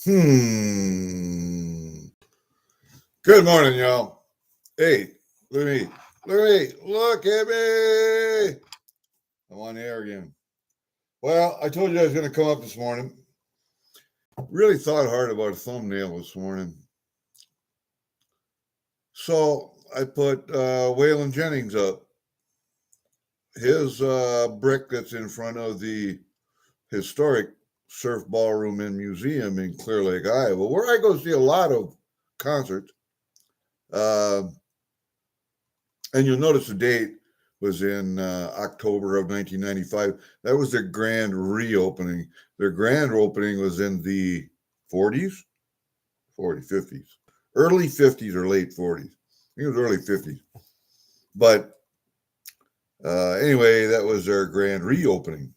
Hmm. Good morning, y'all. Hey, look at me. Look at me. Look at me. I'm on the air again. Well, I told you I was going to come up this morning. Really thought hard about a thumbnail this morning. So I put Waylon Jennings up. His brick that's in front of the historic Surf Ballroom and Museum in Clear Lake, Iowa, where I go see a lot of concerts. Uh, And you'll notice the date was in October of 1995. That was their grand reopening. Their grand opening was in the 40s, 40s, 50s, early 50s or late 40s. I think it was early 50s. But anyway, that was their grand reopening.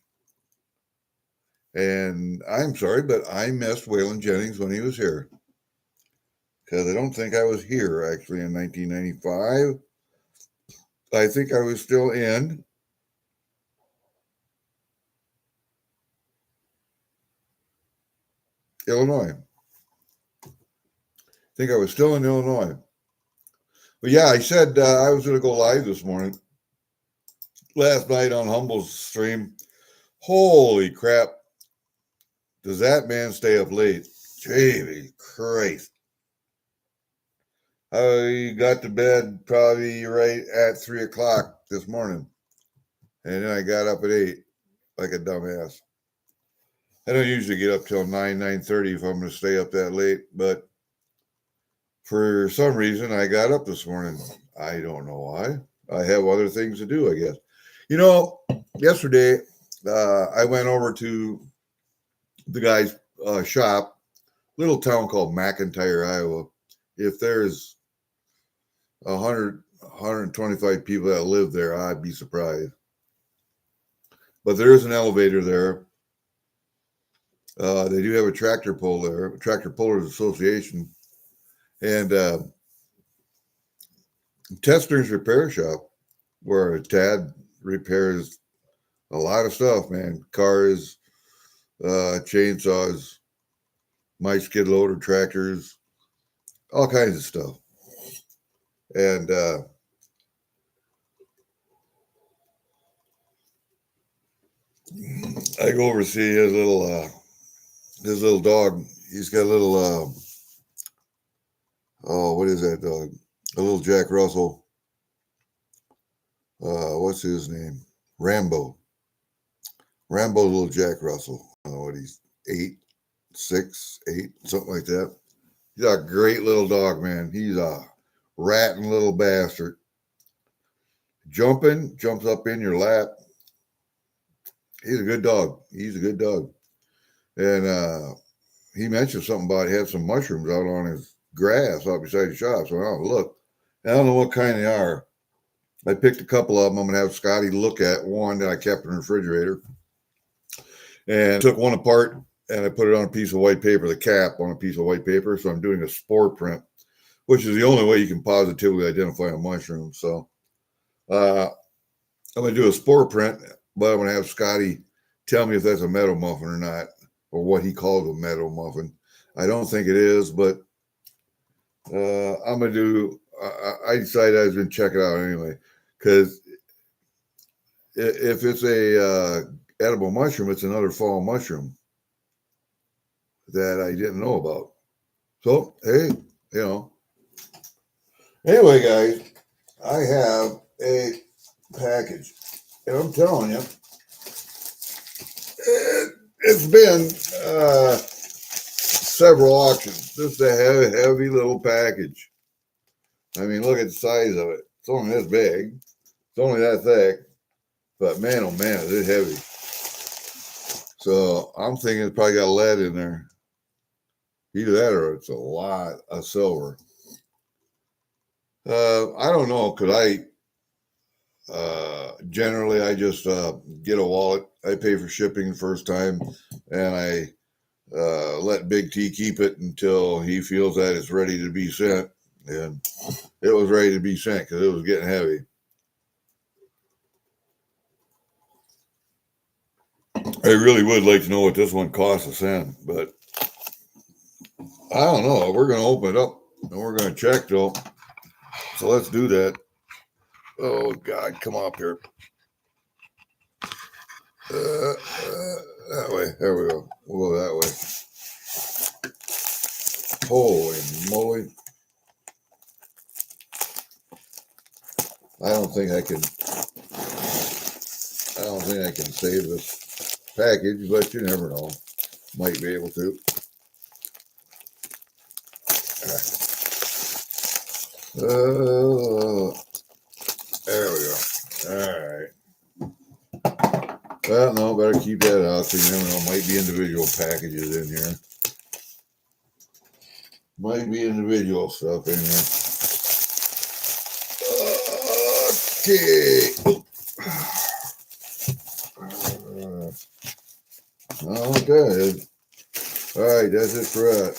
And I'm sorry, but I missed Waylon Jennings when he was here. Because I don't think I was here actually in 1995. I think I was still in Illinois. I think I was still in Illinois. But yeah, I said I was going to go live this morning. Last night on Humble's stream. Holy crap. Does that man stay up late? Jamie Christ. I got to bed probably right at 3 o'clock this morning. And then I got up at 8 like a dumbass. I don't usually get up till 9, 9:30 if I'm going to stay up that late. But for some reason, I got up this morning. I don't know why. I have other things to do, I guess. You know, yesterday I went over to the guy's shop, little town called McIntyre, Iowa. If there's 125 people that live there, I'd be surprised. But there is an elevator there. They do have a tractor pull there, Tractor Pullers Association, and Testner's Repair Shop, where Tad repairs a lot of stuff, man. Cars, chainsaws, my skid loader tractors, all kinds of stuff. And I go over to see his little dog. He's got a little oh, what is that dog? A little Jack Russell. What's his name? Rambo. Rambo, little Jack Russell. I don't know what he's 8, 6, 8, something like that. He's a great little dog, man. He's a ratting little bastard. Jumps up in your lap. He's a good dog. He's a good dog. And he mentioned something about he had some mushrooms out on his grass out beside the shop. So I look. I don't know what kind they are. I picked a couple of them. I'm going to have Scotty look at one that I kept in the refrigerator. And took one apart and I put it on a piece of white paper, the cap on a piece of white paper. So I'm doing a spore print, which is the only way you can positively identify a mushroom. So I'm going to do a spore print, but I'm going to have Scotty tell me if that's a meadow muffin or not, or what he calls a meadow muffin. I don't think it is, but I'm going to do, I decided I was going to check it out anyway, because if it's a edible mushroom, it's another fall mushroom that I didn't know about. So, hey, you know. Anyway, guys, I have a package. And I'm telling you, it's been several auctions. This is a heavy, heavy little package. I mean, look at the size of it. It's only this big. It's only that thick. But man, oh man, is it heavy. So I'm thinking it's probably got lead in there. Either that or it's a lot of silver. I don't know, because generally I just get a wallet. I pay for shipping the first time, and I let Big T keep it until he feels that it's ready to be sent. And it was ready to be sent because it was getting heavy. I really would like to know what this one costs to send, but I don't know. We're going to open it up and we're going to check though. So let's do that. Oh God, come up here. That way. There we go. We'll go that way. Holy moly. I don't think I can save this package, but you never know. Might be able to. There we go. All right. Well, no, better keep that out. So you never know. Might be individual packages in here. Might be individual stuff in here. Okay. Okay. All right, that's it for that.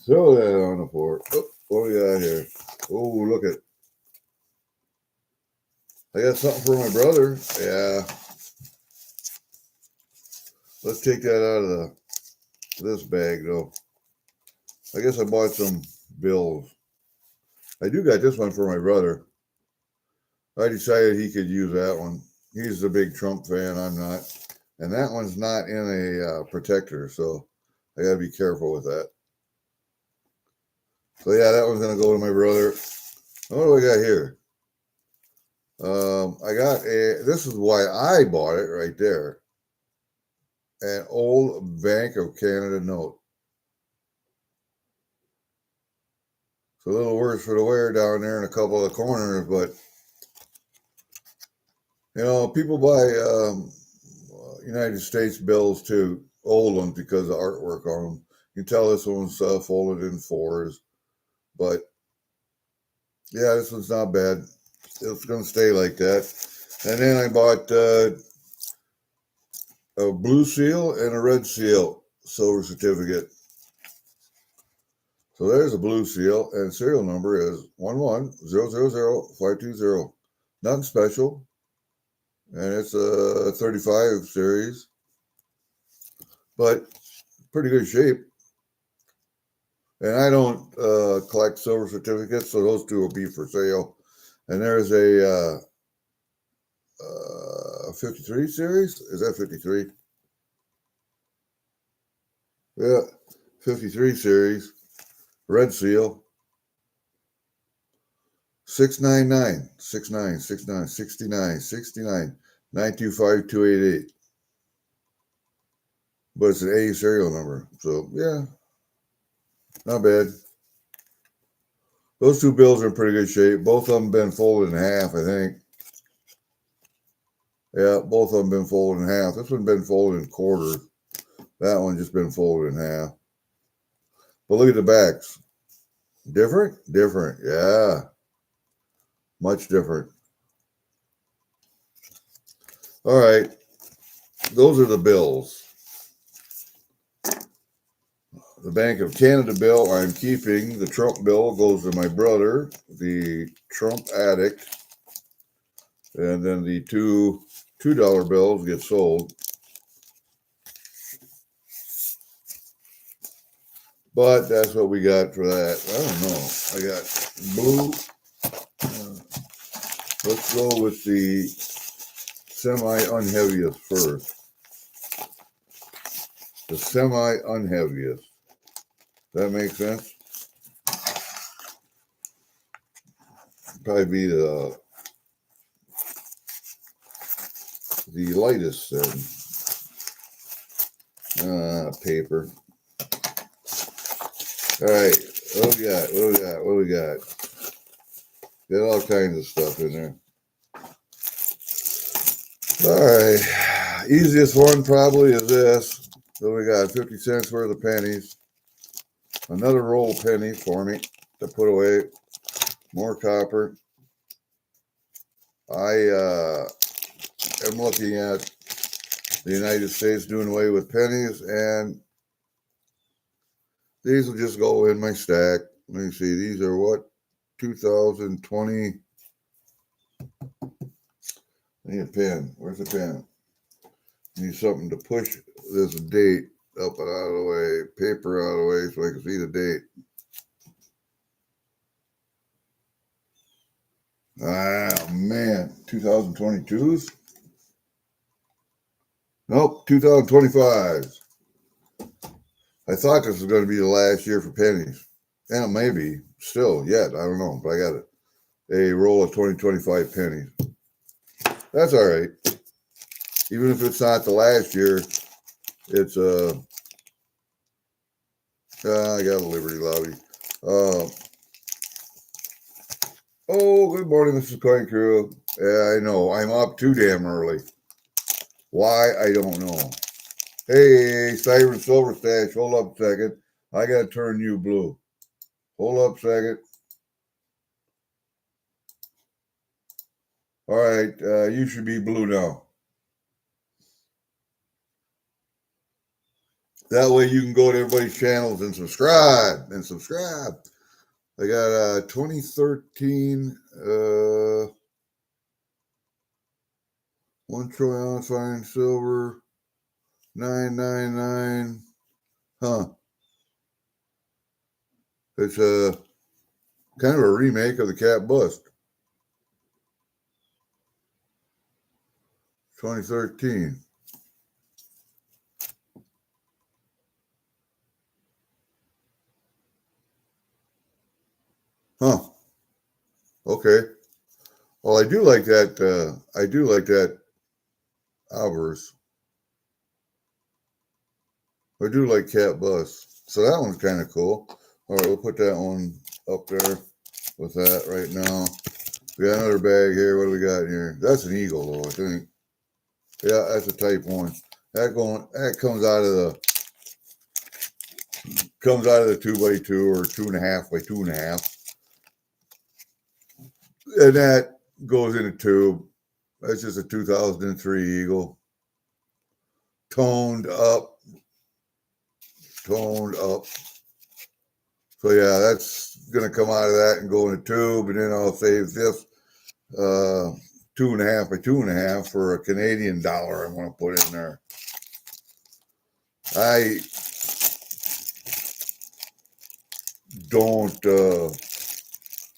Throw that on the floor. Oh, what we got here? Oh, look at. I got something for my brother. Yeah. Let's take that out of this bag, though. I guess I bought some bills. I do got this one for my brother. I decided he could use that one. He's a big Trump fan. I'm not. And that one's not in a protector, so I got to be careful with that. So, yeah, that one's going to go to my brother. What do I got here? I got this is why I bought it right there. An old Bank of Canada note. It's a little worse for the wear down there in a couple of the corners, but you know, people buy United States bills too, old ones, because of artwork on them. You can tell this one's folded in fours, but yeah, this one's not bad. It's going to stay like that. And then I bought a blue seal and a red seal silver certificate. So there's a blue seal, and serial number is 110000520. Nothing special, and it's a 35 series, but pretty good shape. And I don't collect silver certificates, so those two will be for sale. And there's a 53 series. Is that 53? Yeah, 53 series. Red seal. 699, 69, 69, 69, 69, 925288. But it's an A serial number. So, yeah, not bad. Those two bills are in pretty good shape. Both of them been folded in half, I think. Yeah, both of them been folded in half. This one been folded in quarters. That one just been folded in half. But look at the backs. Different? Different. Yeah. Much different. All right. Those are the bills. The Bank of Canada bill I'm keeping. The Trump bill goes to my brother, the Trump addict. And then the two $2 bills get sold. But that's what we got for that. I don't know. I got blue. Let's go with the semi-unheaviest first. The semi-unheaviest. That makes sense? Probably be the lightest then. Paper. All right. What we got? What we got? Got all kinds of stuff in there. All right. Easiest one probably is this. So we got 50 cents worth of pennies. Another roll of pennies for me to put away. More copper. I am looking at the United States doing away with pennies, and these will just go in my stack. Let me see. These are what? 2020. I need a pen. Where's the pen? I need something to push this date. Up and out of the way. Paper out of the way so I can see the date. Ah, man. 2022s? Nope, 2025s. I thought this was going to be the last year for pennies. And it may be still yet. I don't know. But I got a roll of 2025 pennies. That's all right. Even if it's not the last year, it's I got a Liberty Lobby. Oh, good morning, Mrs. Coin Crew. Yeah, I know. I'm up too damn early. Why? I don't know. Hey, Siren Silver Stash, hold up a second. I got to turn you blue. Hold up a second. All right, you should be blue now. That way you can go to everybody's channels and subscribe. I got 2013 1 troy ounce fine silver 999. Huh. It's a kind of a remake of the Cat Bust. 2013. Huh. Okay. Well, I do like that. I do like that Alvarez. I do like Cat Bust. So that one's kind of cool. All right, we'll put that one up there with that right now. We got another bag here. What do we got here? That's an Eagle, though, I think. Yeah, that's a Type 1. That comes out of the 2x2 or 2.5 by 2.5. And that goes in a tube. That's just a 2003 Eagle. Toned up. So yeah, that's gonna come out of that and go in a tube, and then I'll save this 2.5 by 2.5 for a Canadian dollar. I want to put in there. I don't.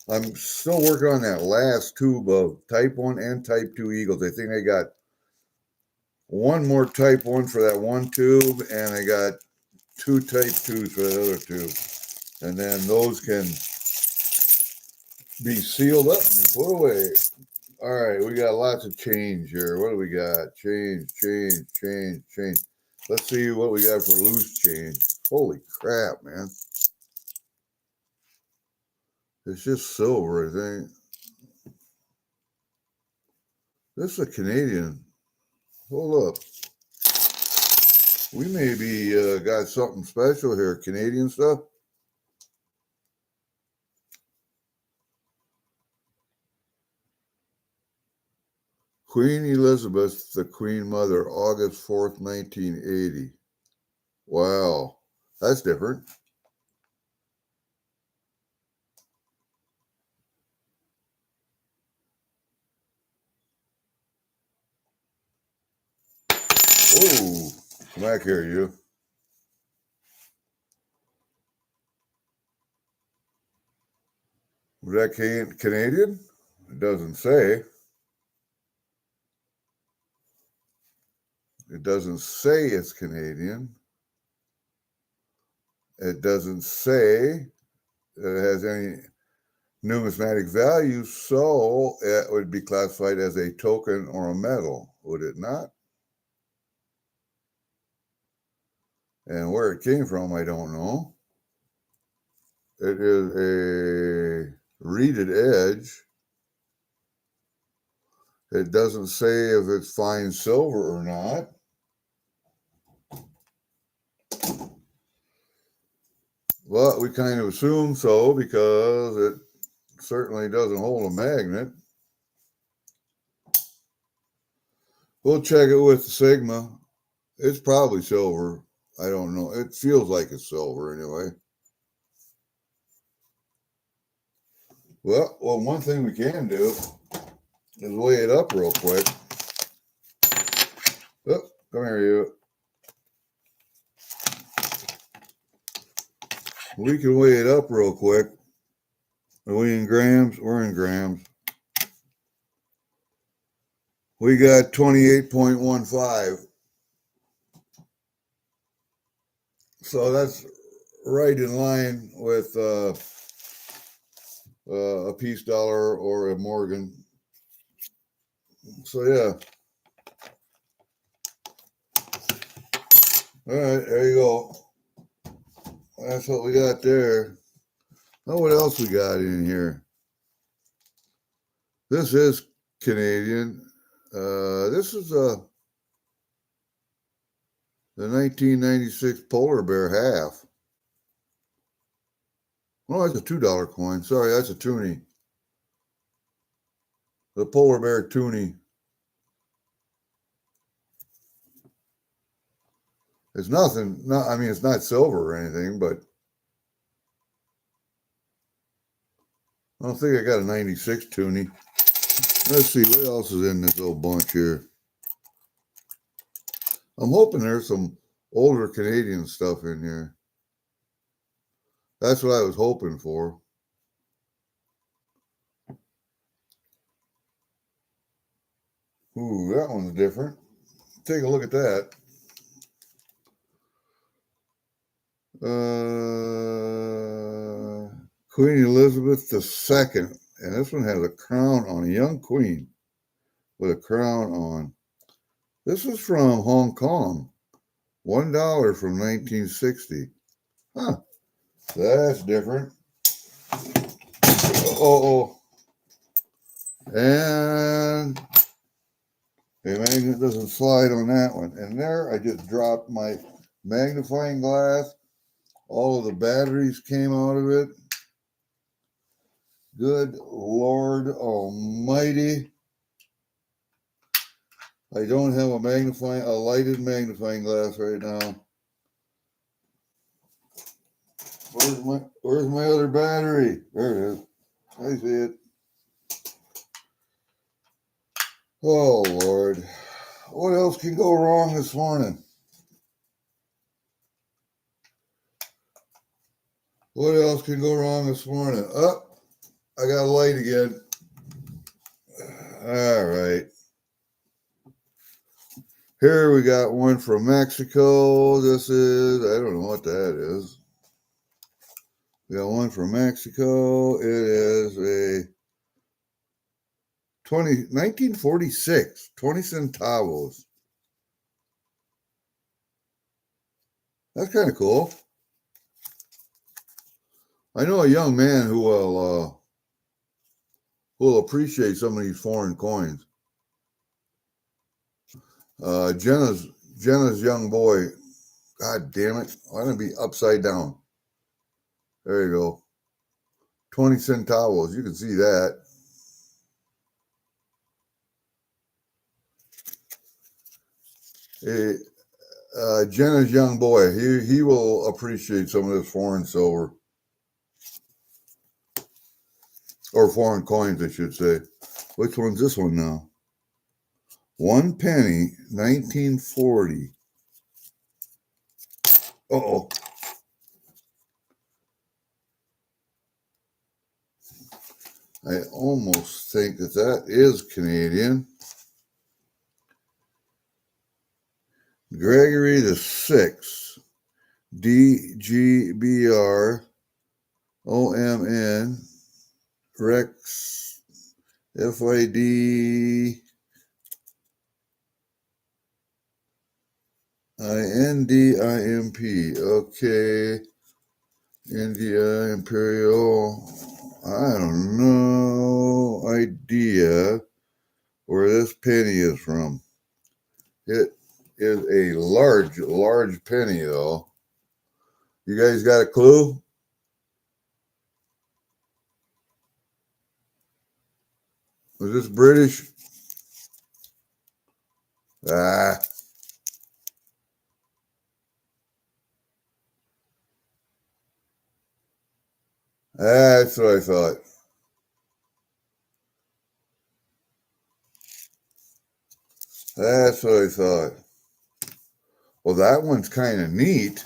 I'm still working on that last tube of Type 1 and Type 2 Eagles. I think I got one more Type 1 for that one tube, and I got 2 Type 2s for that other tube. And then those can be sealed up and put away. All right, we got lots of change here. What do we got? Change. Let's see what we got for loose change. Holy crap, man. It's just silver, I think. This is a Canadian. Hold up. We maybe got something special here. Canadian stuff. Queen Elizabeth, the Queen Mother, August 4th, 1980. Wow. That's different. Oh, come back here, you. Was that Canadian? It doesn't say. It doesn't say it's Canadian. It doesn't say that it has any numismatic value, so it would be classified as a token or a metal, would it not? And where it came from, I don't know. It is a reeded edge. It doesn't say if it's fine silver or not. But we kind of assume so because it certainly doesn't hold a magnet. We'll check it with the Sigma. It's probably silver. I don't know. It feels like it's silver anyway. Well, one thing we can do is weigh it up real quick. Oh, come here, you. We can weigh it up real quick. Are we in grams? We're in grams. We got 28.15. So that's right in line with a Peace Dollar or a Morgan. So yeah. All right, there you go. That's what we got there. Now what else we got in here? This is Canadian. This is the 1996 Polar Bear half. Oh, that's a $2 coin. Sorry, that's a toonie. The Polar Bear toonie. It's nothing. I mean, it's not silver or anything, but I don't think I got a 96 toonie. Let's see, what else is in this little bunch here? I'm hoping there's some older Canadian stuff in here. That's what I was hoping for. Ooh, that one's different. Take a look at that. Queen Elizabeth II. And this one has a crown on, a young queen with a crown on. This is from Hong Kong. $1 from 1960. Huh. That's different. Uh-oh. And the magnet doesn't slide on that one. And there, I just dropped my magnifying glass. All of the batteries came out of it. Good Lord Almighty. I don't have a lighted magnifying glass right now. Where's my other battery? There it is. I see it. Oh, Lord. What else can go wrong this morning? What else can go wrong this morning? Oh, I got a light again. All right. Here we got one from Mexico. This is, I don't know what that is. We got one from Mexico. It is a 1946, 20 centavos. That's kind of cool. I know a young man who will appreciate some of these foreign coins. Jenna's young boy. God damn it! Why don't it be upside down? There you go. 20 centavos. You can see that. Jenna's young boy. He will appreciate some of this foreign silver. Or foreign coins, I should say. Which one's this one now? 1 penny, 1940. Uh-oh. I almost think that is Canadian. Gregory the Sixth. DGBR OMN Rex FID INDIMP. Okay. India Imperial. I don't know idea where this penny is from. It is a large penny, though. You guys got a clue? Was this British? Ah. That's what I thought. That's what I thought. Well, that one's kind of neat.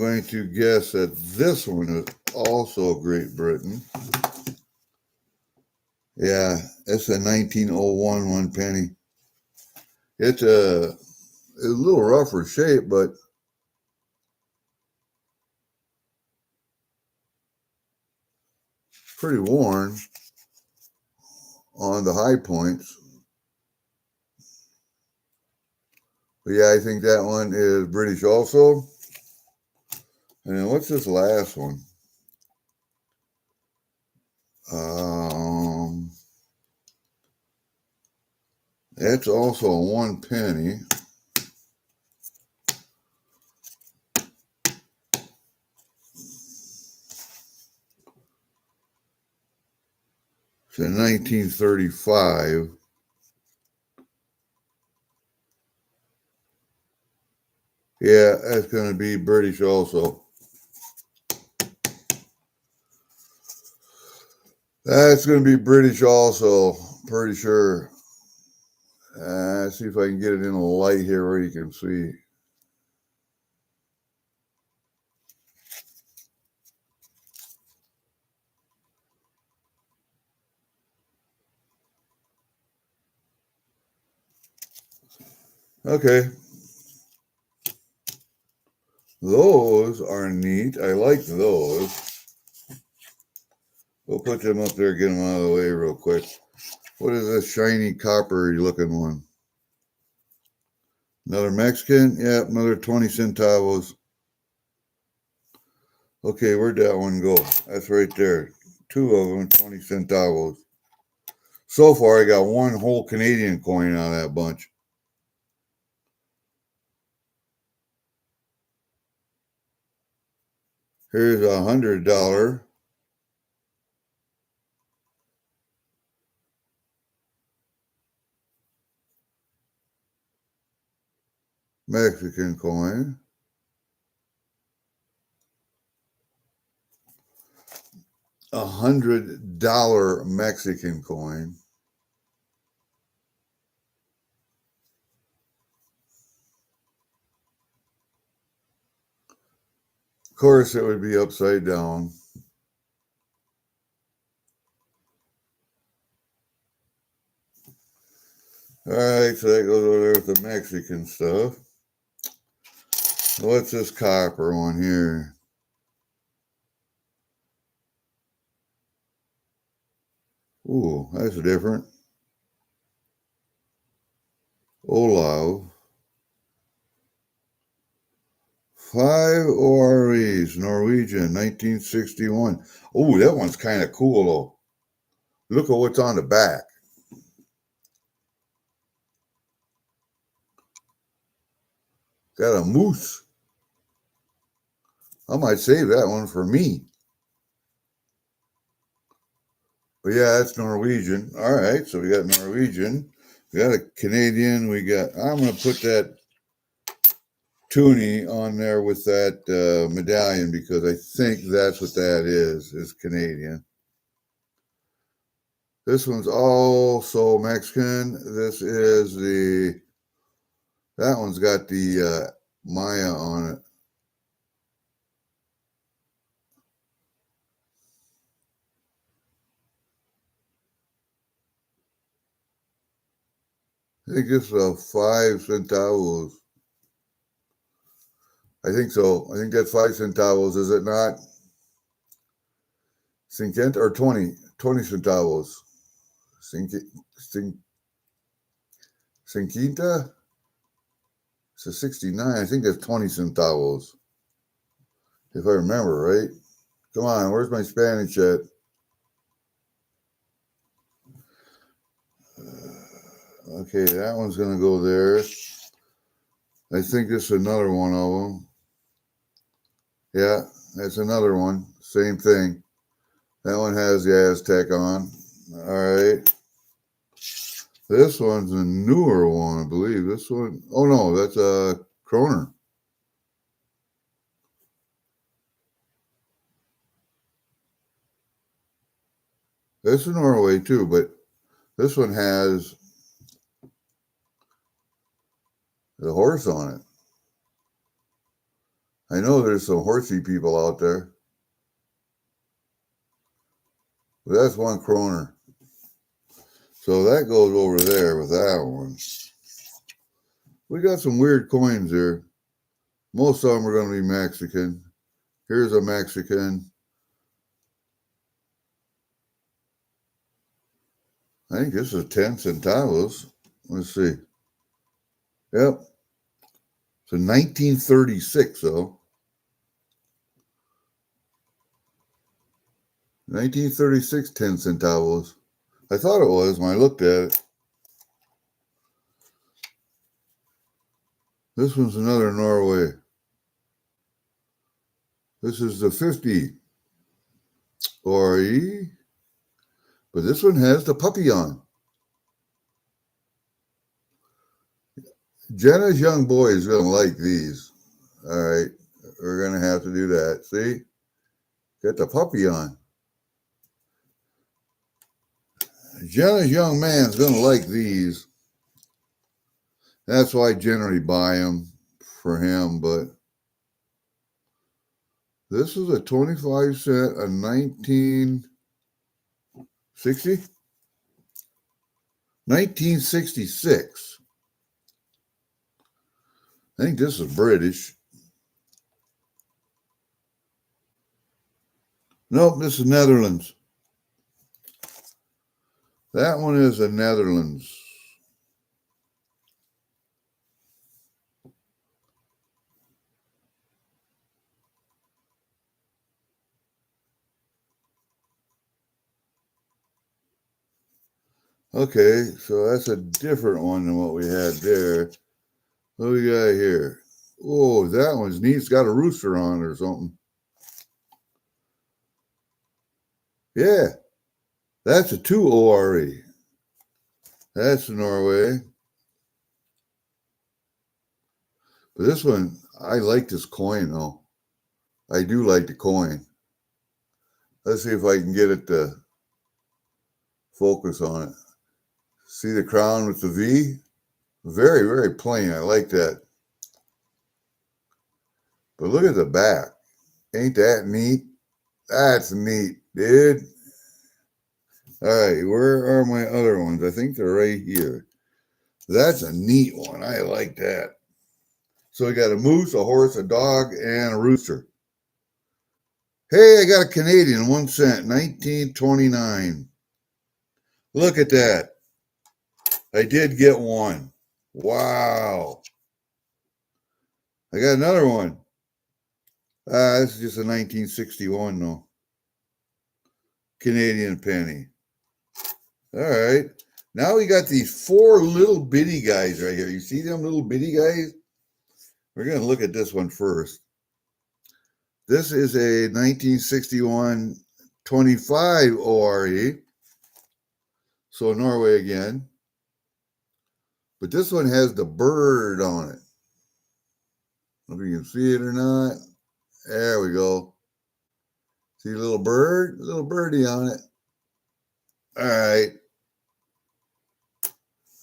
going to guess that this one is also Great Britain. Yeah, it's a 1901 1 penny. It's a little rougher shape, but pretty worn on the high points. But yeah, I think that one is British also. And then what's this last one? It's also a 1 penny. It's in 1935. Yeah, that's going to be British also. That's going to be British also, pretty sure. See if I can get it in the light here where you can see. Okay. Those are neat. I like those. We'll put them up there, get them out of the way real quick. What is this shiny copper looking one? Another Mexican? Yeah, another 20 centavos. Okay, where'd that one go? That's right there. 2 of them, 20 centavos. So far, I got 1 whole Canadian coin out of that bunch. Here's a $100. Mexican coin. $100 Mexican coin. Of course, it would be upside down. All right, so that goes over there with the Mexican stuff. What's this copper one here? Ooh, that's different. Olav. 5 OREs, Norwegian, 1961. Oh, that one's kind of cool, though. Look at what's on the back. Got a moose. I might save that one for me. But yeah, that's Norwegian. All right, so we got Norwegian. We got a Canadian. I'm going to put that toonie on there with that medallion because I think that's what that is Canadian. This one's also Mexican. That one's got the Maya on it. I think it's 5 centavos. I think so. I think that's 5 centavos, is it not? Cinquenta or 20 centavos. Cinquenta? It's a 69. I think that's 20 centavos. If I remember right. Come on, where's my Spanish at? Okay, that one's going to go there. I think this is another one of them. Yeah, that's another one. Same thing. That one has the Aztec on. All right. This one's a newer one, I believe. This one, oh no, that's a Kroner. This is Norway too, but this one has the horse on it. I know there's some horsey people out there. But that's 1 kroner. So that goes over there with that one. We got some weird coins here. Most of them are going to be Mexican. Here's a Mexican. I think this is 10 centavos. Let's see. Yep. So 1936, though. 1936 10 centavos. I thought it was when I looked at it. This one's another Norway. This is the 50 ORE. But this one has the puppy on. Jenna's young boy is going to like these. All right. We're going to have to do that. See? Got the puppy on. Jenna's young man's going to like these. That's why I generally buy them for him. But this is a 25 cent, a 1960? 1966. I think this is British. Nope, this is Netherlands. That one is the Netherlands. Okay, so that's a different one than what we had there. What do we got here? Oh, that one's neat. It's got a rooster on it or something. Yeah, that's a 2 ORE. That's Norway. But this one, I like this coin, though. I do like the coin. Let's see if I can get it to focus on it. See the crown with the V? Very, very plain. I like that. But look at the back. Ain't that neat? That's neat, dude. All right, where are my other ones? I think they're right here. That's a neat one. I like that. So we got a moose, a horse, a dog, and a rooster. Hey, I got a Canadian, 1 cent, 1929. Look at that. I did get one. Wow. I got another one. This is just a 1961, though. Canadian penny. All right. Now we got these 4 little bitty guys right here. You see them little bitty guys? We're going to look at this one first. This is a 1961 25 ORE. So Norway again. But this one has the bird on it. I don't know if you can see it or not. There we go. See a little bird? A little birdie on it. All right.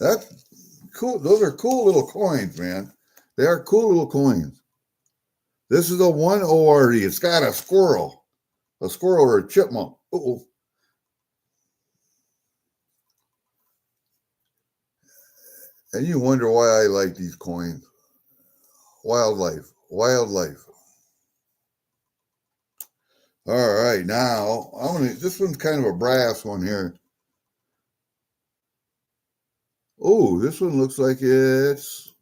That's cool. Those are cool little coins, man. They are cool little coins. This is a 1 ORE. It's got a squirrel or a chipmunk. Uh-oh. And you wonder why I like these coins. Wildlife. All right, now this one's kind of a brass one here. Oh, this one looks like it's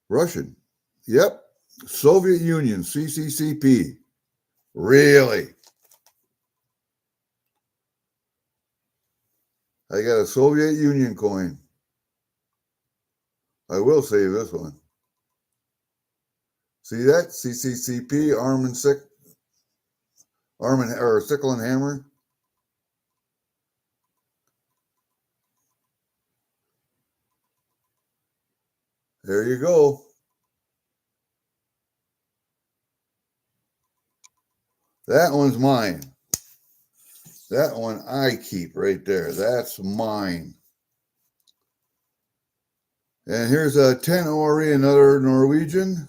Russian. Yep. Soviet Union, CCCP. Really? I got a Soviet Union coin. I will save this one. See that? CCCP, sickle and hammer. There you go. That one's mine. That one I keep right there. That's mine. And here's a 10 ORE, another Norwegian.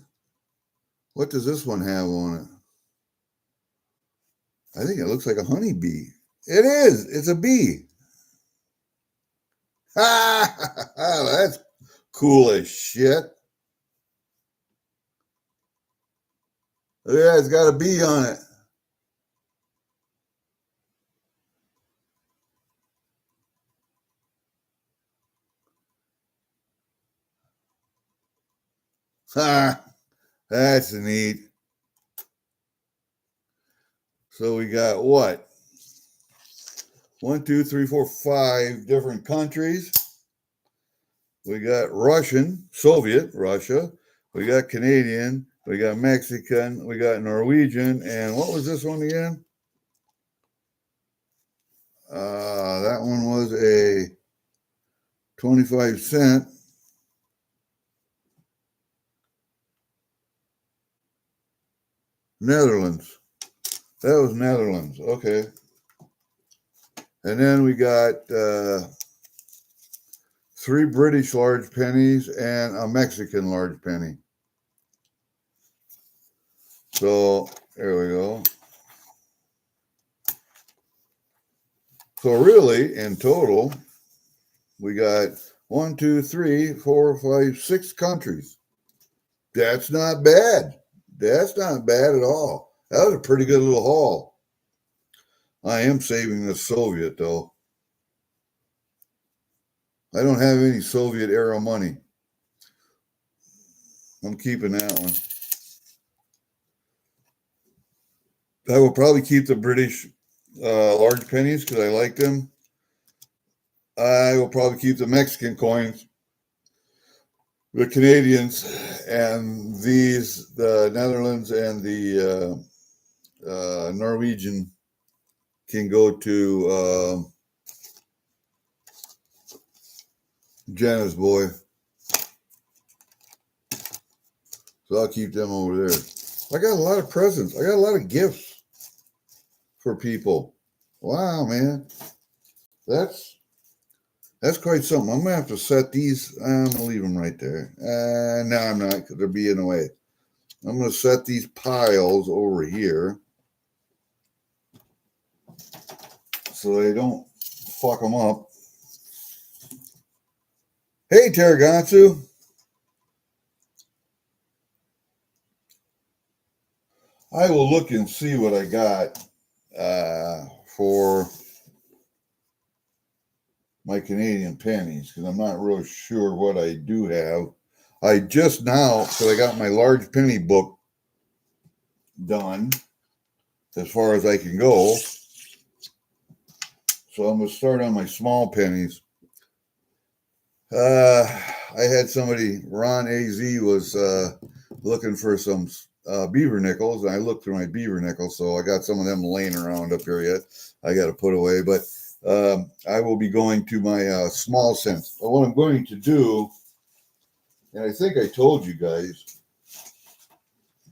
What does this one have on it? I think it looks like a honeybee. It is. It's a bee. Ha! That's cool as shit. Yeah, it's got a bee on it. Ha! That's neat. So we got what? 1, 2, 3, 4, 5 different countries. We got Russian, Soviet, Russia. We got Canadian. We got Mexican. We got Norwegian. And what was this one again? That one was a 25 cent. Netherlands. That was Netherlands. Okay. And then we got 3 British large pennies and a Mexican large penny. So there we go. So really, in total, we got 1, 2, 3, 4, 5, 6 countries. That's not bad. That's not bad at all. That was a pretty good little haul. I am saving the Soviet though. I don't have any Soviet era money. I'm keeping that one. I will probably keep the British large pennies because I like them. I will probably keep the Mexican coins, the Canadians, and the Netherlands and the Norwegian can go to Jenna's boy. So I'll keep them over there. I got a lot of presents. I got a lot of gifts for people. Wow, man. That's quite something. I'm going to have to set these. I'm going to leave them right there. No, I'm not because they're being in the way. I'm going to set these piles over here so they don't fuck them up. Hey, Taragatsu. I will look and see what I got for my Canadian pennies because I'm not real sure what I do have. I just now, because I got my large penny book done as far as I can go. So I'm going to start on my small pennies. I had somebody, Ron AZ, was looking for some beaver nickels, and I looked through my beaver nickels, so I got some of them laying around up here yet. I got to put away, but I will be going to my small cents. But what I'm going to do, and I think I told you guys,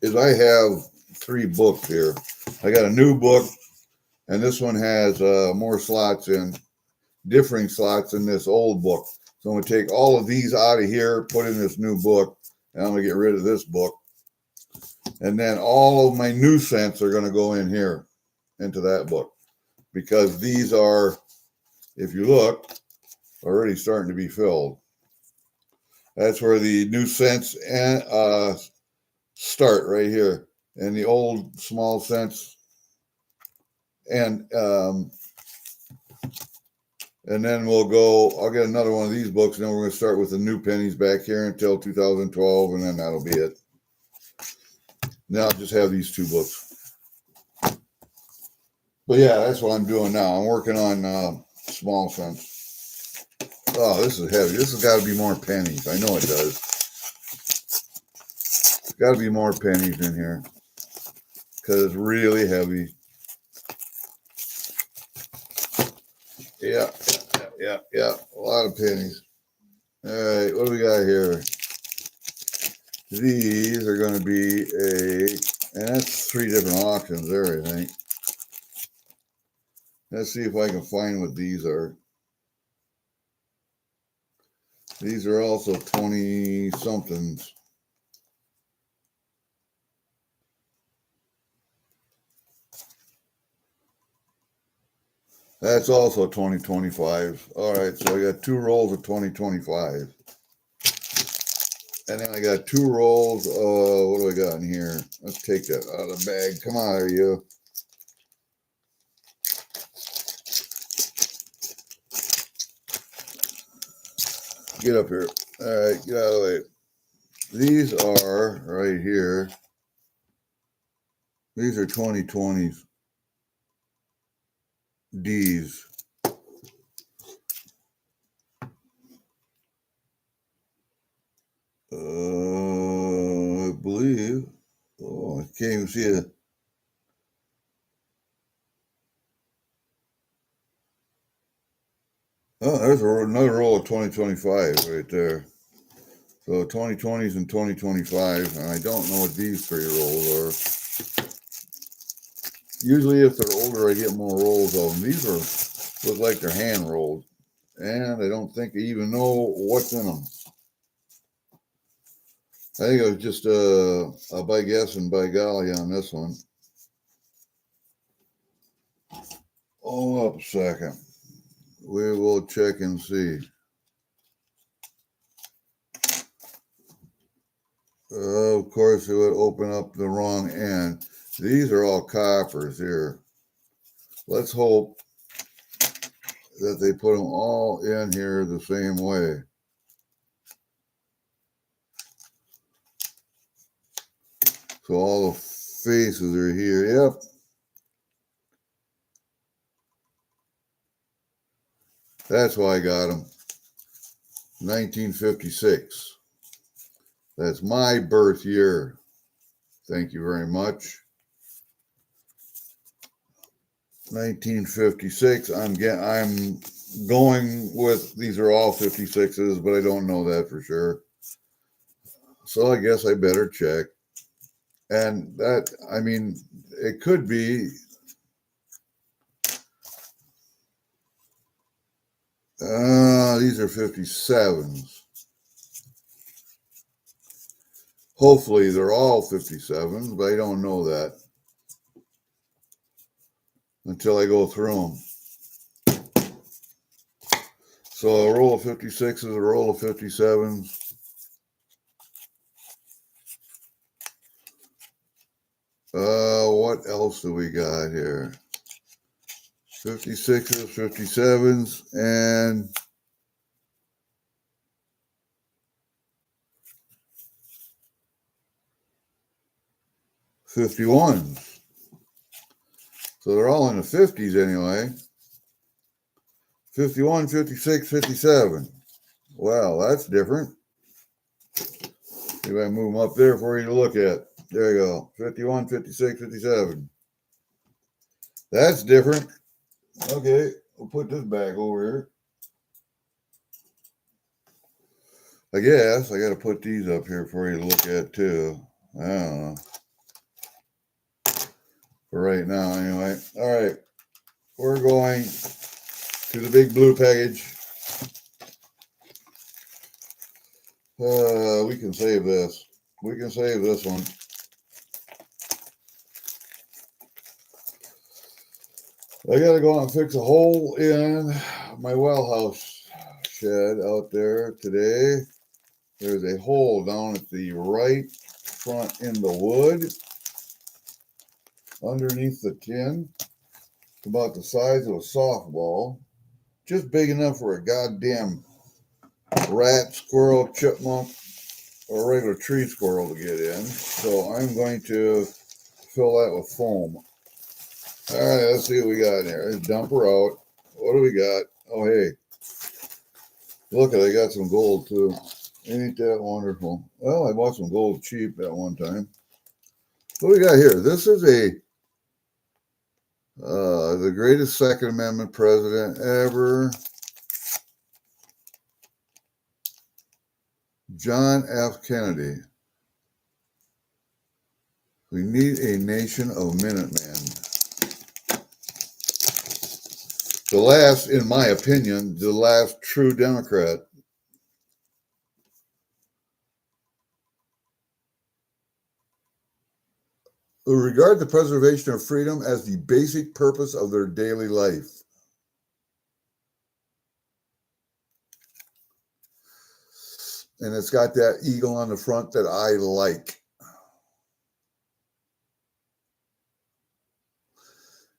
is I have 3 books here. I got a new book, and this one has more slots in, differing slots in this old book. So I'm going to take all of these out of here, put in this new book, and I'm going to get rid of this book. And then all of my new cents are going to go in here into that book because these are, if you look, already starting to be filled. That's where the new cents start right here, and the old small cents and then we'll go, I'll get another one of these books, and then we're going to start with the new pennies back here until 2012, and then that'll be it. Now I'll just have these 2 books. But yeah, that's what I'm doing now. I'm working on small cents. Oh, this is heavy. This has got to be more pennies. I know it does. There's got to be more pennies in here because it's really heavy. Yeah. A lot of pennies. All right, what do we got here? These are going to be and that's 3 different auctions there, I think. Let's see if I can find what these are. These are also 20 somethings. That's also 2025. All right, so I got 2 rolls of 2025. And then I got 2 rolls of, what do I got in here? Let's take that out of the bag. Come on, there you. Get up here. All right, get out of the way. These are right here. These are 2020s. D's. I believe. Oh, I can't even see it. Oh, there's another roll of 2025 right there. So 2020s and 2025, and I don't know what these 3 rolls are. Usually if they're older, I get more rolls of them. These are look like they're hand rolled, and I don't think I even know what's in them. I think it was just a by guess and by golly on this one. Hold up a second. We will check and see. Of course, it would open up the wrong end. These are all coppers here. Let's hope that they put them all in here the same way. So all the faces are here. Yep. That's why I got them. 1956. That's my birth year. Thank you very much. 1956. I'm going with, these are all 56s, but I don't know that for sure. So I guess I better check. And that, I mean, it could be these are 57s. Hopefully they're all 57s, but I don't know that until I go through them. So a roll of 56s, a roll of 57s. What else do we got here? 56s, 57s, and 51s. So they're all in the 50s anyway. 51, 56, 57. Wow, that's different. Maybe I move them up there for you to look at. There you go. 51, 56, 57. That's different. Okay, we'll put this back over here. I guess I got to put these up here for you to look at too. I don't know. For right now, anyway. All right. We're going to the big blue package. We can save this. We can save this one. I got to go out and fix a hole in my well house shed out there today. There's a hole down at the right front in the wood underneath the tin. It's about the size of a softball. Just big enough for a goddamn rat, squirrel, chipmunk, or a regular tree squirrel to get in. So I'm going to fill that with foam. All right, let's see what we got in here. Let's dump her out. What do we got? Oh, hey. Look, I got some gold too. Ain't that wonderful? Well, I bought some gold cheap at one time. What do we got here? This is the greatest Second Amendment president ever, John F. Kennedy. We need a nation of Minutemen. The last, in my opinion, the last true Democrat. Who regard the preservation of freedom as the basic purpose of their daily life. And it's got that eagle on the front that I like.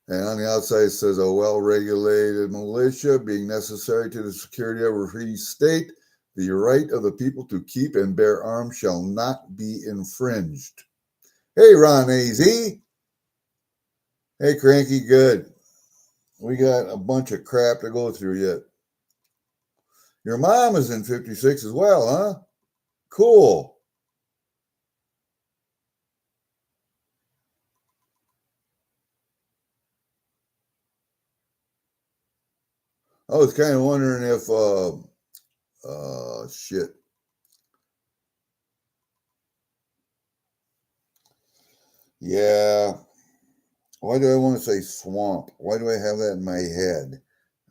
And on the outside, it says a well-regulated militia being necessary to the security of a free state. The right of the people to keep and bear arms shall not be infringed. Hey, Ron AZ. Hey, Cranky, good. We got a bunch of crap to go through yet. Your mom is in 56 as well, huh? Cool. I was kind of wondering if, shit. Yeah. Why do I want to say swamp? Why do I have that in my head?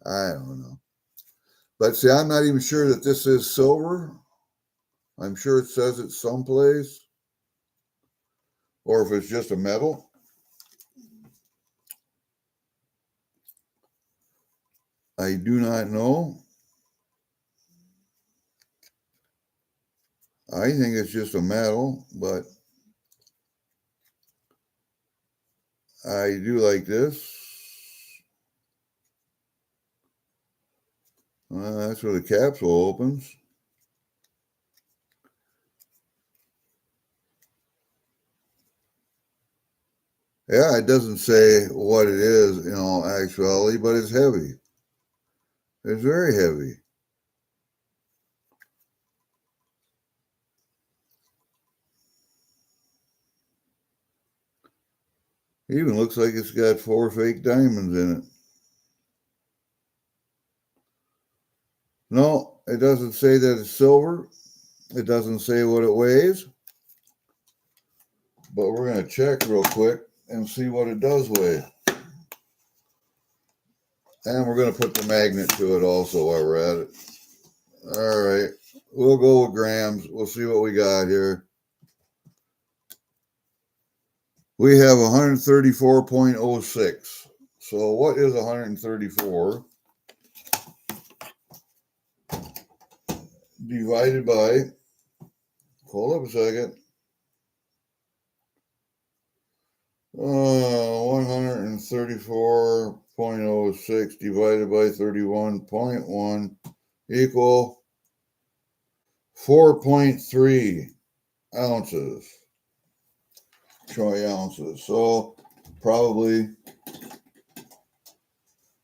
I don't know. But see, I'm not even sure that this is silver. I'm sure it says it someplace. Or if it's just a metal. I do not know. I think it's just a metal, but I do like this. That's where the capsule opens. Yeah, it doesn't say what it is in all actuality, but it's heavy. It's very heavy. It even looks like it's got 4 fake diamonds in it. No, it doesn't say that it's silver. It doesn't say what it weighs. But we're going to check real quick and see what it does weigh. And we're going to put the magnet to it also while we're at it. All right. We'll go with grams. We'll see what we got here. We have 134.06. So what is 134 divided by, hold up a second, 134.06 divided by 31.1 equal 4.3 ounces. Troy ounces. So probably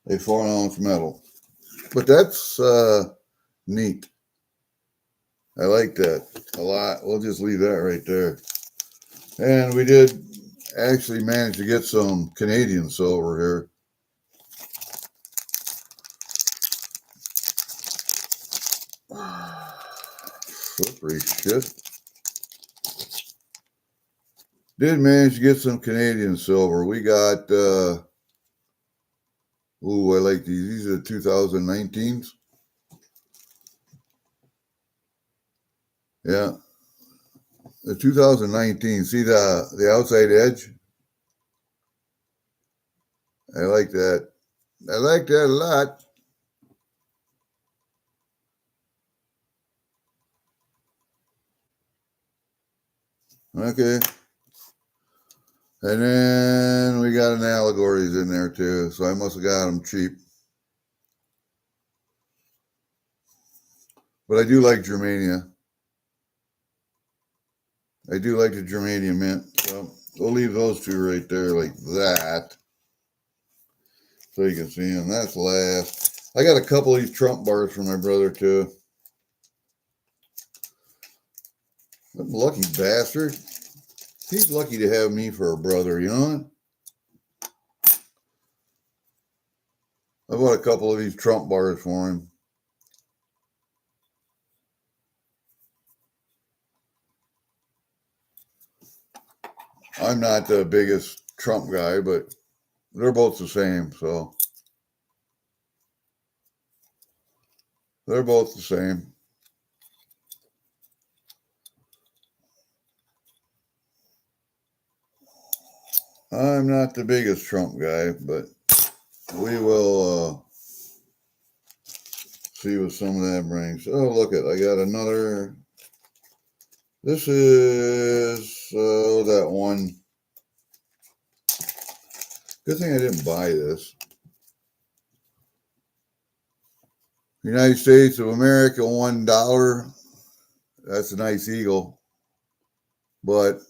a 4-ounce metal. But that's neat. I like that a lot. We'll just leave that right there. And we did actually manage to get some Canadian silver here. Slippery shit. Did manage to get some Canadian silver. We got, I like these. These are the 2019s. Yeah. The 2019. See the outside edge? I like that. I like that a lot. Okay. And then we got an allegories in there too. So I must have got them cheap. But I do like Germania. I do like the Germanium mint. So we'll leave those two right there like that. So you can see them. That's last. I got a couple of these Trump bars for my brother too. That lucky bastard. He's lucky to have me for a brother, you know? I bought a couple of these Trump bars for him. I'm not the biggest Trump guy, but they're both the same, so. They're both the same. I'm not the biggest Trump guy, but we will see what some of that brings. Oh, look it. I got another This is that one. Good thing I didn't buy this. United States of America, $1. That's a nice eagle. But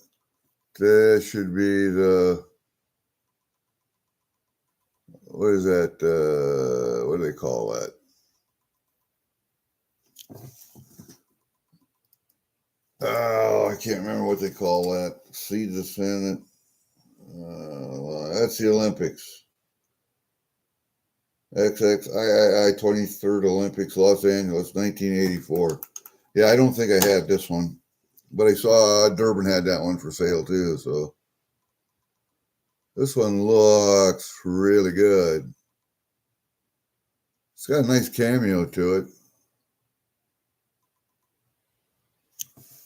this should be the, what is that? What do they call that? Oh, I can't remember what they call that. Seed descendant. That's the Olympics. XXIII 23rd Olympics, Los Angeles, 1984. Yeah, I don't think I had this one, but I saw Durban had that one for sale too. So this one looks really good. It's got a nice cameo to it.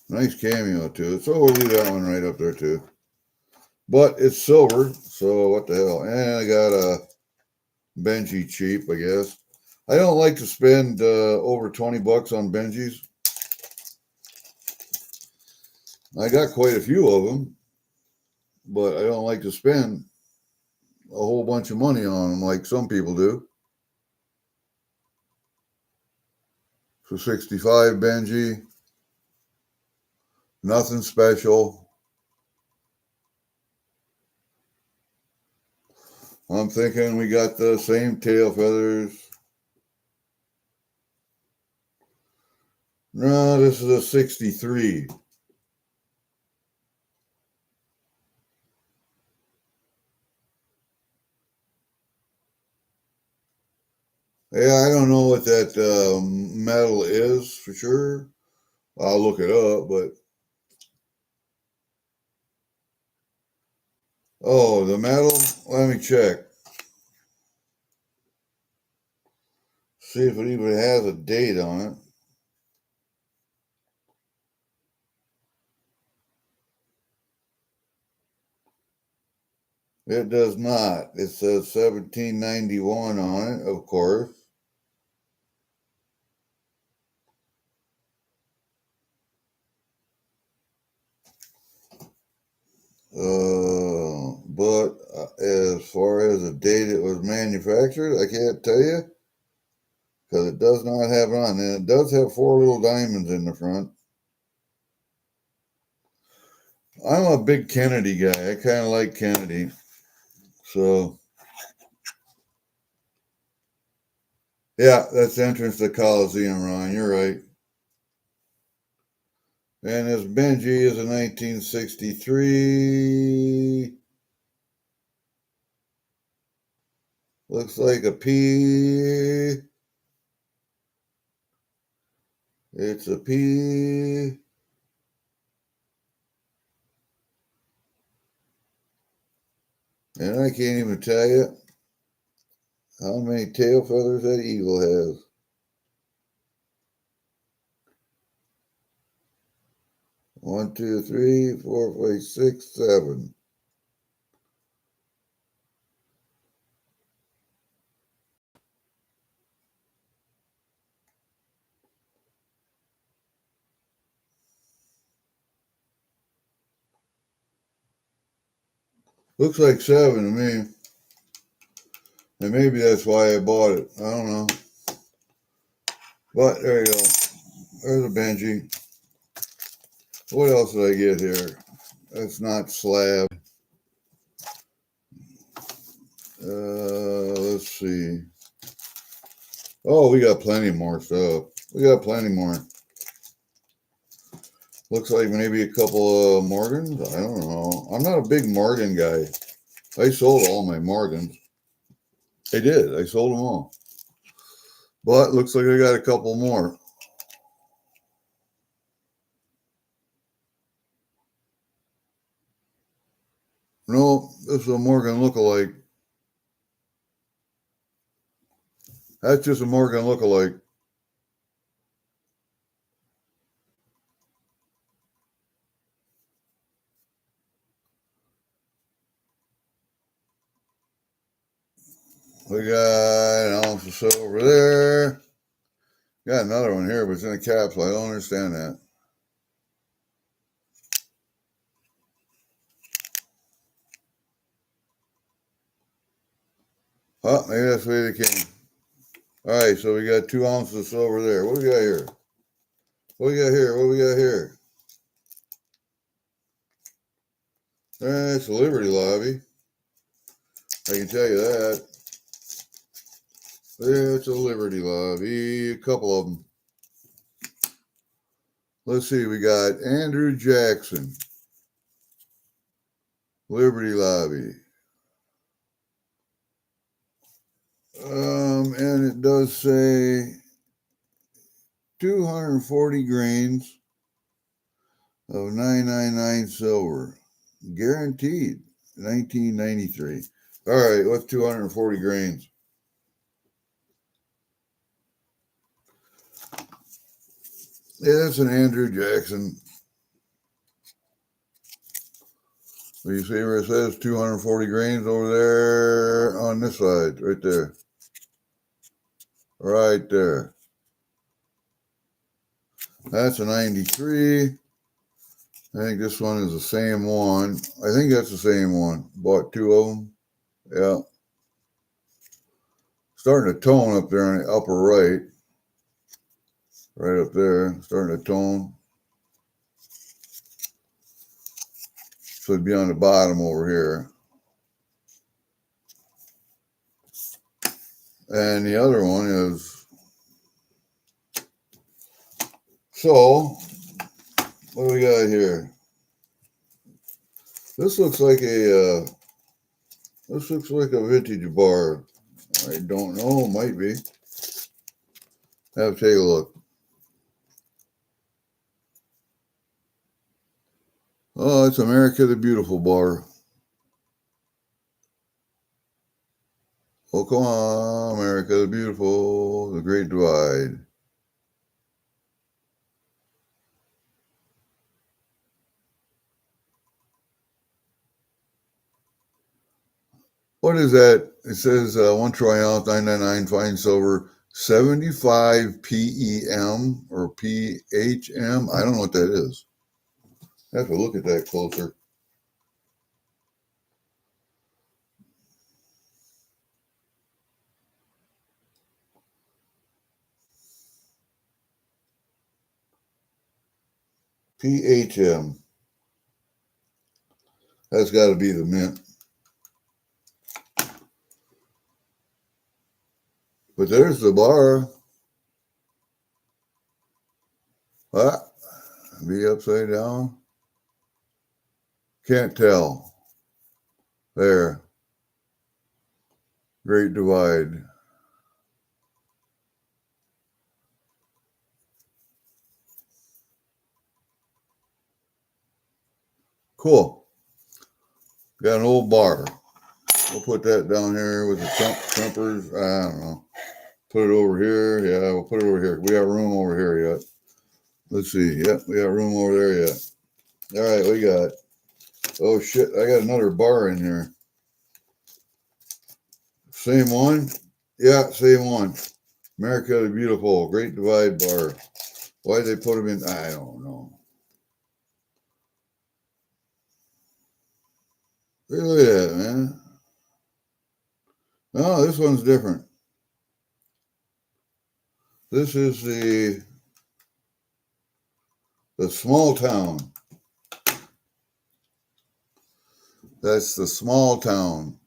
Nice cameo to it. So we'll leave that one right up there too. But it's silver, so what the hell? And I got a Benji cheap, I guess. I don't like to spend over 20 bucks on Benjis. I got quite a few of them, but I don't like to spend a whole bunch of money on them like some people do. So 65 Benji, nothing special. I'm thinking we got the same tail feathers. No, this is a 63. Yeah, I don't know what that metal is for sure. I'll look it up, but oh, the metal. Let me check. See if it even has a date on it. It does not. It says 1791 on it, of course. But as far as the date it was manufactured, I can't tell you because it does not have it on. And it does have 4 little diamonds in the front. I'm a big Kennedy guy. I kind of like Kennedy. So, yeah, that's the entrance to the Coliseum, Ron. You're right. And this Benji is a 1963. Looks like a P. It's a P. And I can't even tell you how many tail feathers that eagle has. One, two, three, four, five, six, seven. Looks like 7 to me. And maybe that's why I bought it. I don't know. But there you go. There's a Benji. What else did I get here? That's not slab. Let's see. Oh, we got plenty more stuff. We got plenty more. Looks like maybe a couple of Morgans. I don't know. I'm not a big Morgan guy. I sold all my Morgans. I did. I sold them all. But looks like I got a couple more. No, this is a Morgan lookalike. That's just a Morgan lookalike. We got an ounce of silver there. Got another one here, but it's in a capsule. I don't understand that. Oh, maybe that's the way they came. All right, so we got 2 ounces of silver there. What do we got here? What do we got here? What do we got here? It's a Liberty Lobby. I can tell you that. It's a Liberty Lobby. A couple of them. Let's see. We got Andrew Jackson. Liberty Lobby. And it does say 240 grains of 999 silver. Guaranteed. 1993. All right, what's 240 grains? Yeah, that's an Andrew Jackson. You see where it says 240 grains over there on this side, right there. Right there. That's a 93. I think this one is the same one. I think that's the same one. Bought 2 of them. Yeah. Starting to tone up there on the upper right. Right up there. Starting to tone. So it'd be on the bottom over here. And the other one is, so what do we got here? This looks like a vintage bar. I don't know, might be. Have to take a look. Oh, it's America the Beautiful bar. Oh, come on, America the Beautiful, the Great Divide. What is that? It says 1 troy ounce, 999 fine silver, 75 PEM or PHM. I don't know what that is. I have to look at that closer. PHM. That's got to be the mint. But there's the bar. What? Be upside down? Can't tell. There. Great Divide. Cool. Got an old bar. We'll put that down here with the trumpers. I don't know. Put it over here. Yeah, we'll put it over here. We got room over here yet. Let's see. Yep, we got room over there yet. All right, we got. Oh shit! I got another bar in here. Same one? Yeah, same one. America the Beautiful, Great Divide bar. Why they put them in? I don't know. Look at that, man. No, this one's different. This is the small town. That's the small town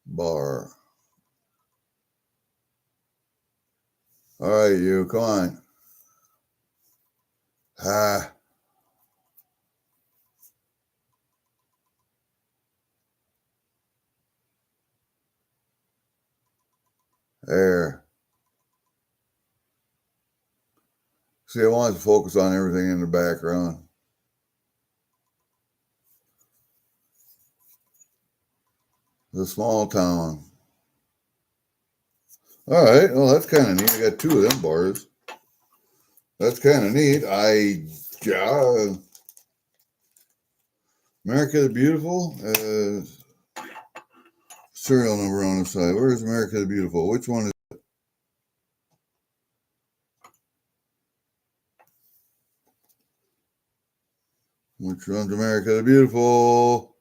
bar. All right, you, come on. Ah. There. See, I wanted to focus on everything in the background. The small town. All right, well, that's kind of neat. I got 2 of them bars. That's kind of neat. America the Beautiful, serial number on the side. Where is America the Beautiful? Which one is it? Which one's America the Beautiful?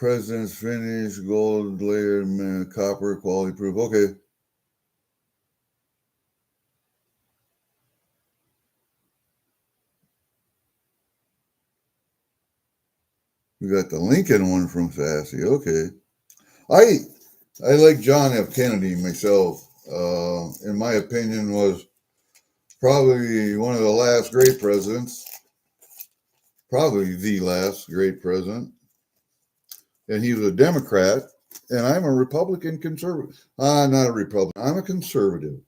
President's finish, gold layered copper, quality proof. Okay. We got the Lincoln one from Sassy. Okay. I like John F. Kennedy myself. In my opinion, was probably one of the last great presidents. Probably the last great president. And he was a Democrat, and I'm a Republican conservative. Not a Republican. I'm a conservative.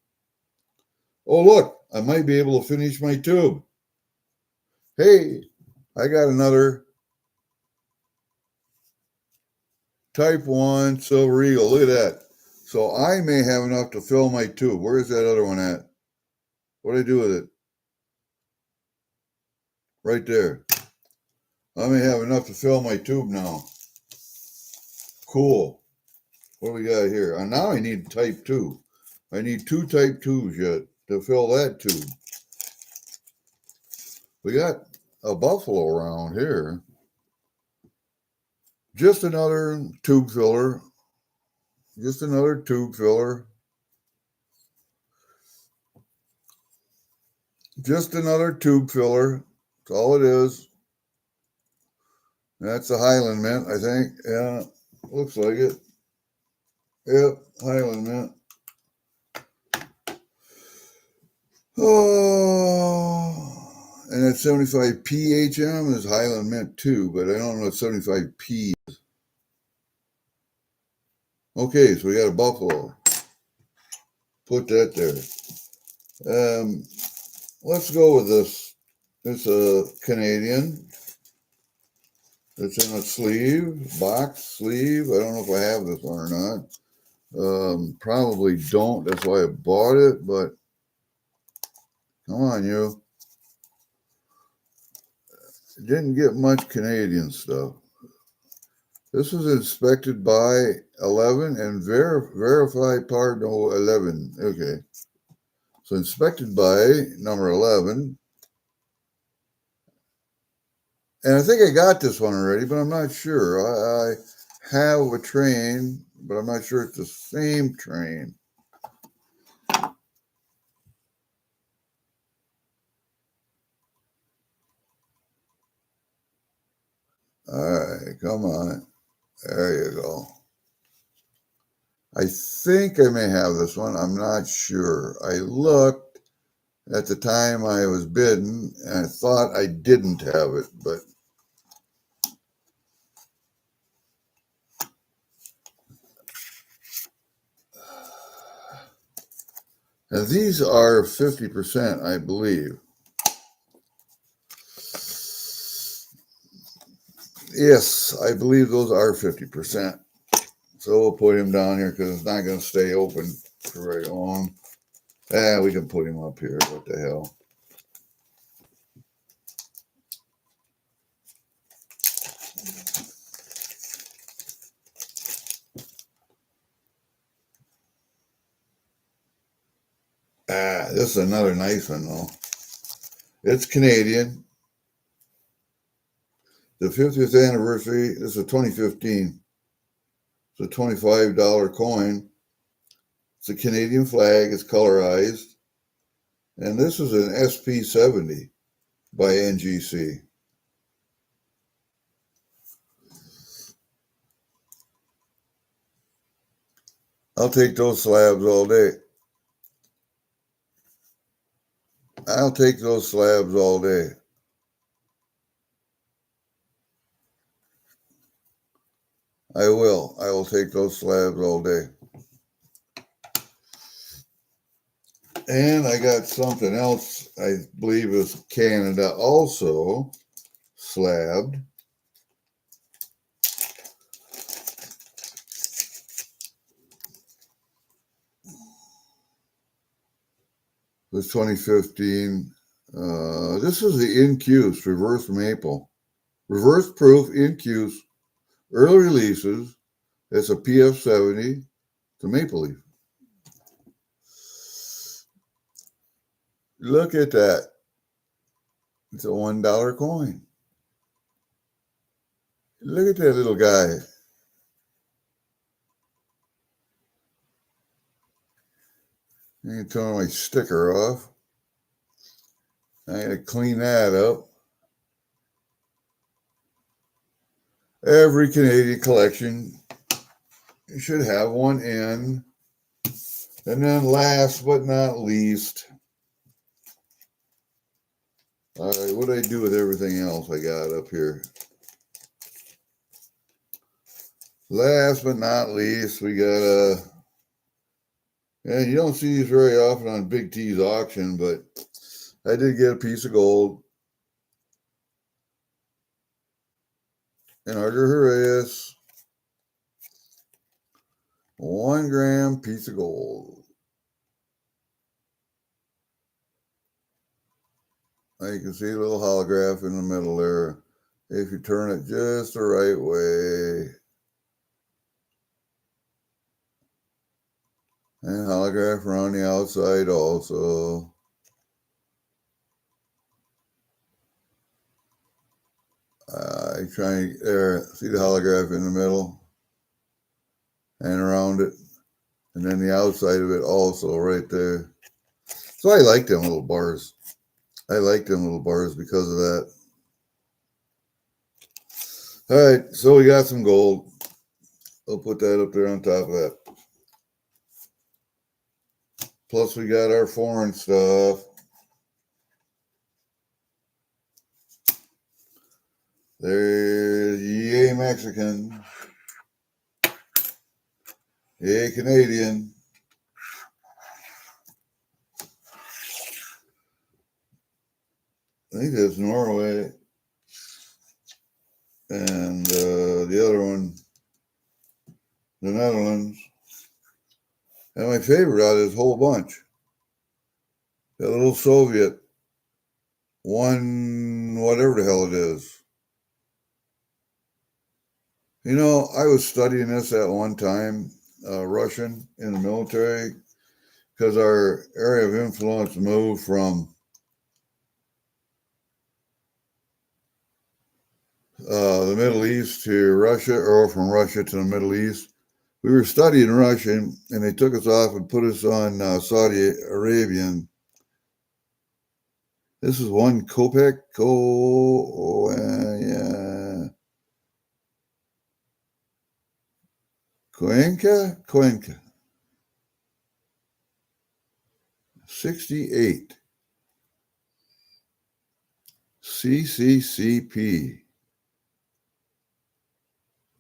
Oh, look, I might be able to finish my tube. Hey, I got another Type 1 Silver Eagle. Look at that. So I may have enough to fill my tube. Where's that other one at? What do I do with it? Right there. I may have enough to fill my tube now. Cool. What do we got here? Now I need Type 2. I need 2 Type 2s yet to fill that tube. We got a Buffalo around here. Just another tube filler. Just another tube filler. Just another tube filler. That's all it is. That's a Highland Mint, I think. Yeah, looks like it. Yep, Highland Mint. Oh, and that 75 PHM is Highland Mint too, but I don't know what 75P is. Okay, so we got a Buffalo. Put that there. Let's go with this. It's a Canadian. It's in a sleeve, box sleeve. I don't know if I have this one or not. Probably don't. That's why I bought it, but come on, you. Didn't get much Canadian stuff. This was inspected by 11 and verified part 11. Okay. So inspected by number 11. And I think I got this one already, but I'm not sure. I have a train, but I'm not sure it's the same train. All right, come on. There you go. I think I may have this one. I'm not sure. I looked at the time I was bidding, and I thought I didn't have it, but now these are 50%, I believe. Yes, I believe those are 50%. So we'll put him down here because it's not going to stay open for very long. We can put him up here. What the hell? This is another nice one, though. It's Canadian. The 50th anniversary. This is 2015. It's a $25 coin. It's a Canadian flag. It's colorized. And this is an SP70 by NGC. I'll take those slabs all day. I'll take those slabs all day. I will. I will take those slabs all day. And I got something else, I believe is Canada also slabbed. This 2015. This is the Incuse reverse maple. Reverse proof Incuse early releases. It's a PF70. It's a maple leaf. Look at that. It's a $1 coin. Look at that little guy. need to turn my sticker off. I got to clean that up. Every Canadian collection should have one in. And then last but not least, all right, what do I do with everything else I got up here? Last but not least, we got and you don't see these very often on Big T's auction, but I did get a piece of gold. And Artur Harayes, 1 gram piece of gold. Now you can see a little holograph in the middle there. If you turn it just the right way. And holograph around the outside also. There, see the holograph in the middle and around it, and then the outside of it also right there. So I like them little bars. I like them little bars because of that. All right, so we got some gold. I'll put that up there on top of that. Plus we got our foreign stuff. There's yay Mexican. Yay Canadian. I think that's Norway. And the other one, the Netherlands. And my favorite out of this whole bunch, that little Soviet one, whatever the hell it is. You know, I was studying this at one time, Russian in the military, because our area of influence moved from the Middle East to Russia, or from Russia to the Middle East. We were studying Russian, and they took us off and put us on Saudi Arabian. This is 1 kopeck. Yeah. Cuenca. 68. CCCP.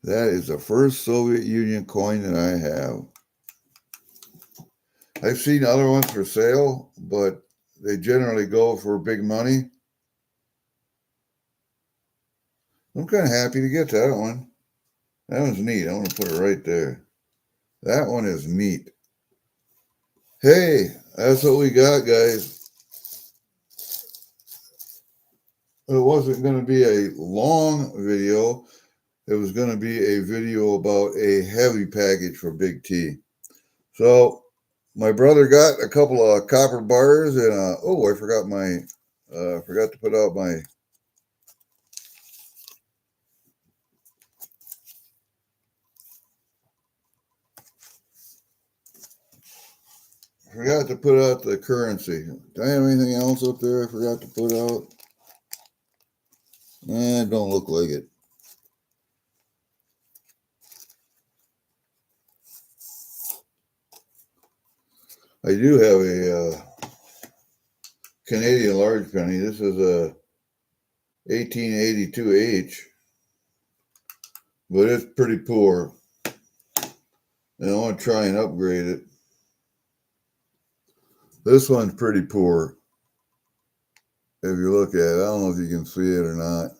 That is the first Soviet Union coin that I have. I've seen other ones for sale, but they generally go for big money. I'm kind of happy to get that one. That one's neat. I'm going to put it right there. That one is neat. Hey, that's what we got, guys. It wasn't going to be a long video. It was going to be a video about a heavy package for Big T. So my brother got a couple of copper bars and I forgot to put out my forgot to put out the currency. Do I have anything else up there I forgot to put out? Don't look like it. I do have a Canadian large penny. This is a 1882H, but it's pretty poor. And I want to try and upgrade it. This one's pretty poor. If you look at it, I don't know if you can see it or not.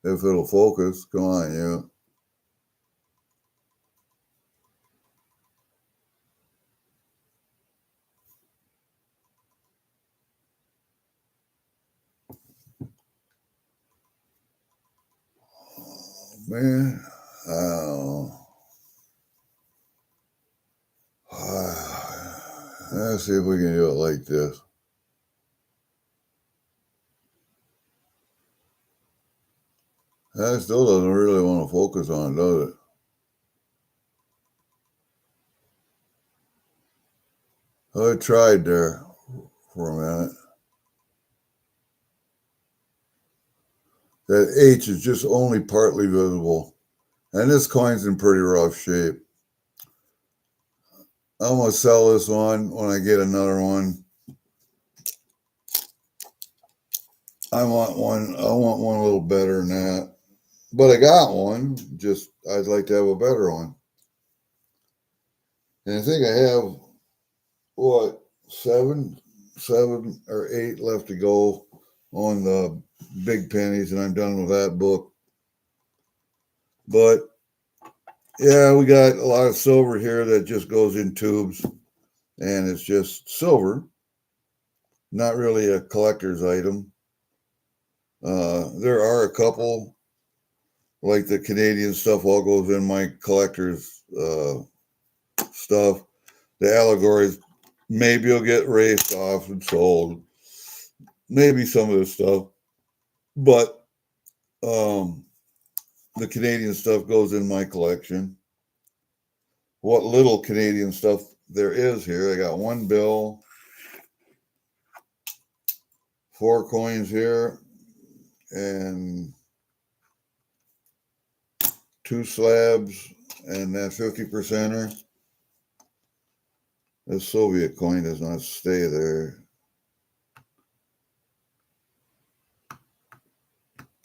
If it'll focus, come on, you. Man, I don't know. Let's see if we can do it like this. That still doesn't really want to focus on it, does it? I tried there for a minute. That H is just only partly visible. And this coin's in pretty rough shape. I'm going to sell this one when I get another one. I want one a little better than that. But I got one. Just I'd like to have a better one. And I think I have what, seven or eight left to go on the big pennies, and I'm done with that book. But yeah, we got a lot of silver here that just goes in tubes, and it's just silver, not really a collector's item. There are a couple, like the Canadian stuff, all goes in my collector's stuff. The allegories, maybe will get raced off and sold. Maybe some of this stuff, but the Canadian stuff goes in my collection. What little Canadian stuff there is here, I got one bill, 4 coins here, and 2 slabs, and that 50%er. The Soviet coin does not stay there.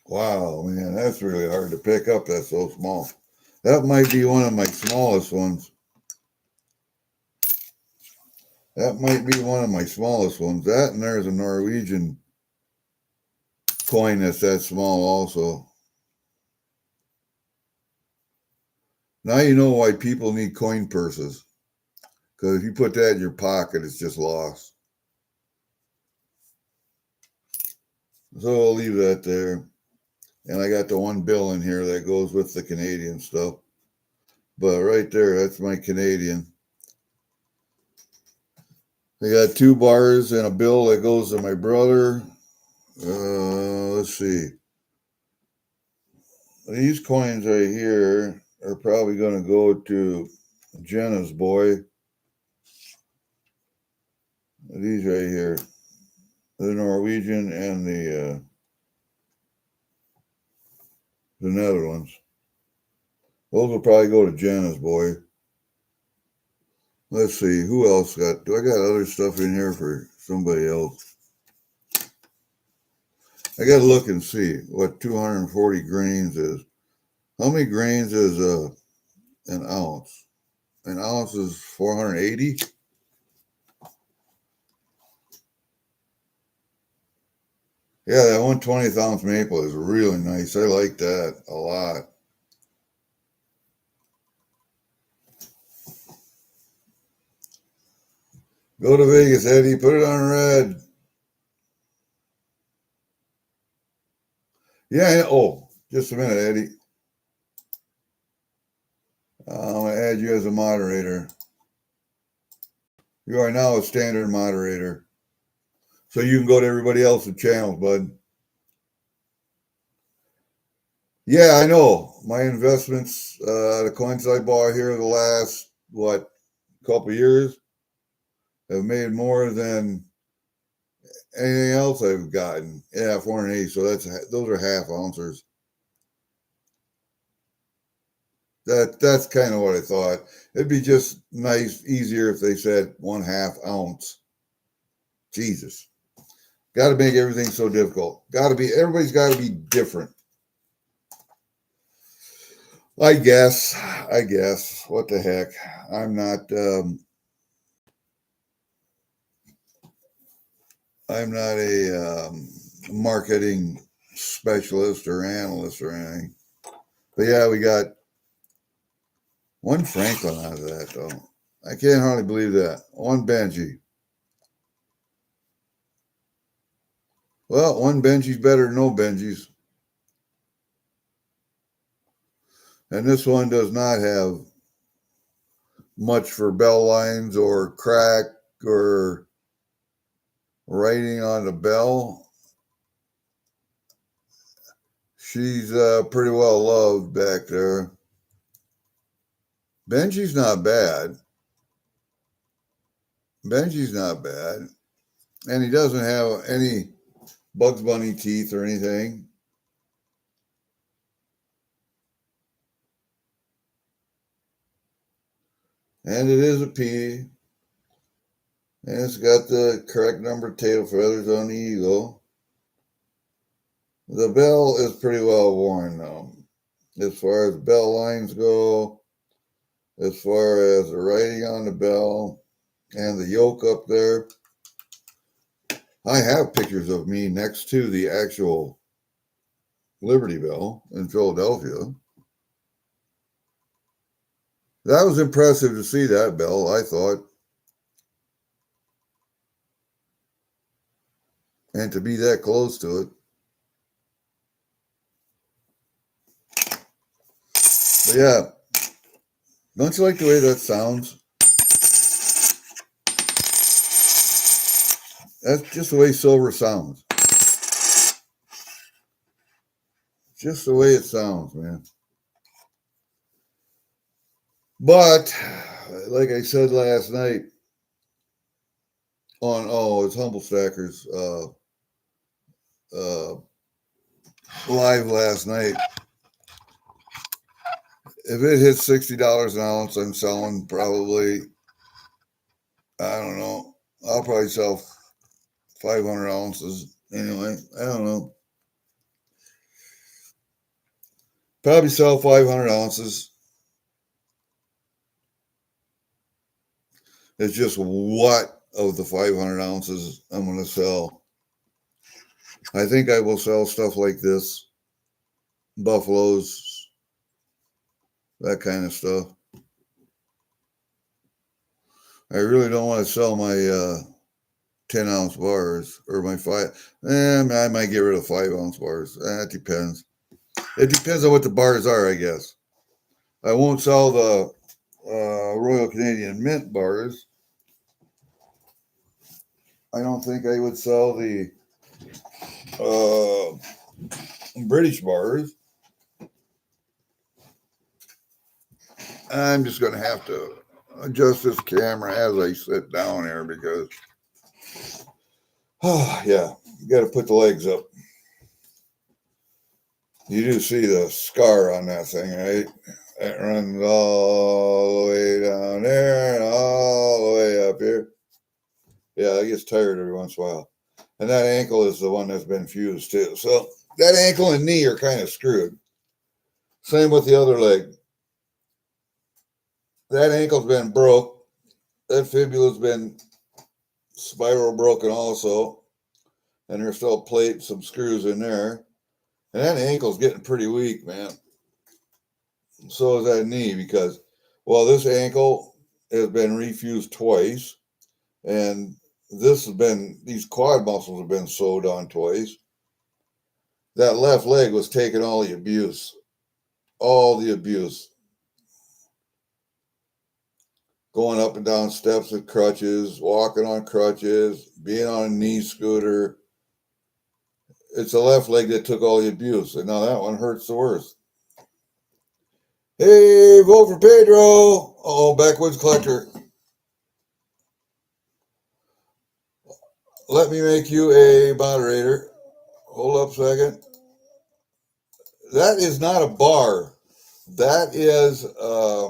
Wow, man, that's really hard to pick up. That's so small. That might be one of my smallest ones. That might be one of my smallest ones. That, and there's a Norwegian coin that's that small also. Now you know why people need coin purses. Because if you put that in your pocket, it's just lost. So I'll leave that there. And I got the 1 bill in here that goes with the Canadian stuff. But right there, that's my Canadian. I got 2 bars and a bill that goes to my brother. Let's see. These coins right here are probably going to go to Jenna's boy. These right here. The Norwegian and the Netherlands. Those will probably go to Jenna's boy. Let's see, who else got, do I got other stuff in here for somebody else? I got to look and see what 240 grains is. How many grains is an ounce? An ounce is 480. Yeah, that 1/20th ounce maple is really nice. I like that a lot. Go to Vegas, Eddie. Put it on red. Yeah. Oh, just a minute, Eddie. I'm going to add you as a moderator. You are now a standard moderator. So you can go to everybody else's channels, bud. Yeah, I know. My investments, the coins I bought here the last, couple of years have made more than anything else I've gotten. Yeah, 480. So those are half ounces. That's kind of what I thought. It'd be just nice, easier if they said 1/2 ounce. Jesus. Got to make everything so difficult. Everybody's got to be different. I guess. What the heck? I'm not a marketing specialist or analyst or anything. But yeah, we got 1 Franklin out of that, though. I can't hardly believe that. 1 Benji. Well, 1 Benji's better than no Benjis. And this one does not have much for bell lines or crack or writing on the bell. She's pretty well loved back there. Benji's not bad. Benji's not bad. And he doesn't have any Bugs Bunny teeth or anything. And it is a P. And it's got the correct number of tail feathers on the eagle. The bell is pretty well worn though. As far as bell lines go, as far as the writing on the bell and the yoke up there. I have pictures of me next to the actual Liberty Bell in Philadelphia. That was impressive to see that bell, I thought. And to be that close to it. But yeah, don't you like the way that sounds? That's just the way silver sounds. Just the way it sounds, man. But, like I said last night on, it's Humble Stackers live last night. If it hits $60 an ounce, I'm selling probably, I don't know, I'll probably sell 500 ounces anyway. I don't know. Probably sell 500 ounces. It's just what of the 500 ounces I'm going to sell. I think I will sell stuff like this, buffaloes, that kind of stuff. I really don't want to sell my 10-ounce bars or my 5. I might get rid of 5-ounce bars. That depends. It depends on what the bars are, I guess. I won't sell the Royal Canadian Mint bars. I don't think I would sell the British bars. I'm just going to have to adjust this camera as I sit down here because, yeah, you got to put the legs up. You do see the scar on that thing, right? It runs all the way down there and all the way up here. Yeah, it gets tired every once in a while. And that ankle is the one that's been fused too. So that ankle and knee are kind of screwed. Same with the other leg. That ankle's been broke. That fibula's been spiral broken also. And there's still plates, some screws in there. And that ankle's getting pretty weak, man. So is that knee because, well, this ankle has been refused twice. And these quad muscles have been sewed on twice. That left leg was taking all the abuse. Going up and down steps with crutches, walking on crutches, being on a knee scooter. It's the left leg that took all the abuse, and now that one hurts the worst. Hey, vote for Pedro. Oh, backwoods collector. Let me make you a moderator. Hold up a second. That is not a bar. That is a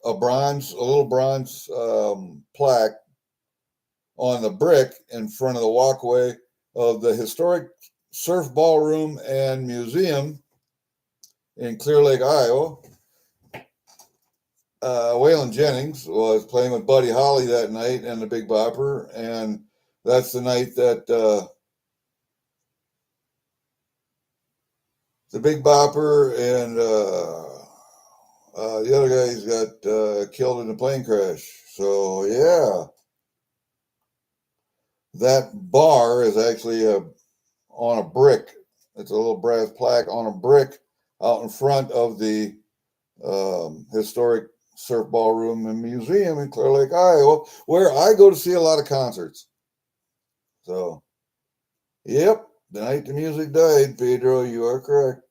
little bronze plaque on the brick in front of the walkway of the historic Surf Ballroom and Museum in Clear Lake, Iowa. Waylon Jennings was playing with Buddy Holly that night and the Big Bopper, and that's the night that the Big Bopper and the other guys got killed in a plane crash. So yeah, that bar is actually on a brick. It's a little brass plaque on a brick out in front of the historic Surf Ballroom and Museum in Clear Lake, Iowa, where I go to see a lot of concerts. So, yep, the night the music died, Pedro, you are correct.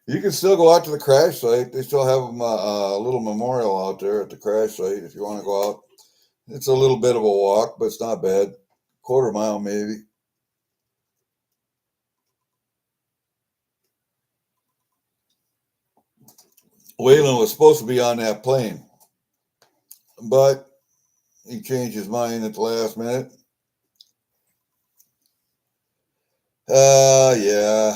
You can still go out to the crash site. They still have a little memorial out there at the crash site if you want to go out It's a little bit of a walk, but it's not bad. Quarter mile maybe. Waylon was supposed to be on that plane, but he changed his mind at the last minute. Yeah.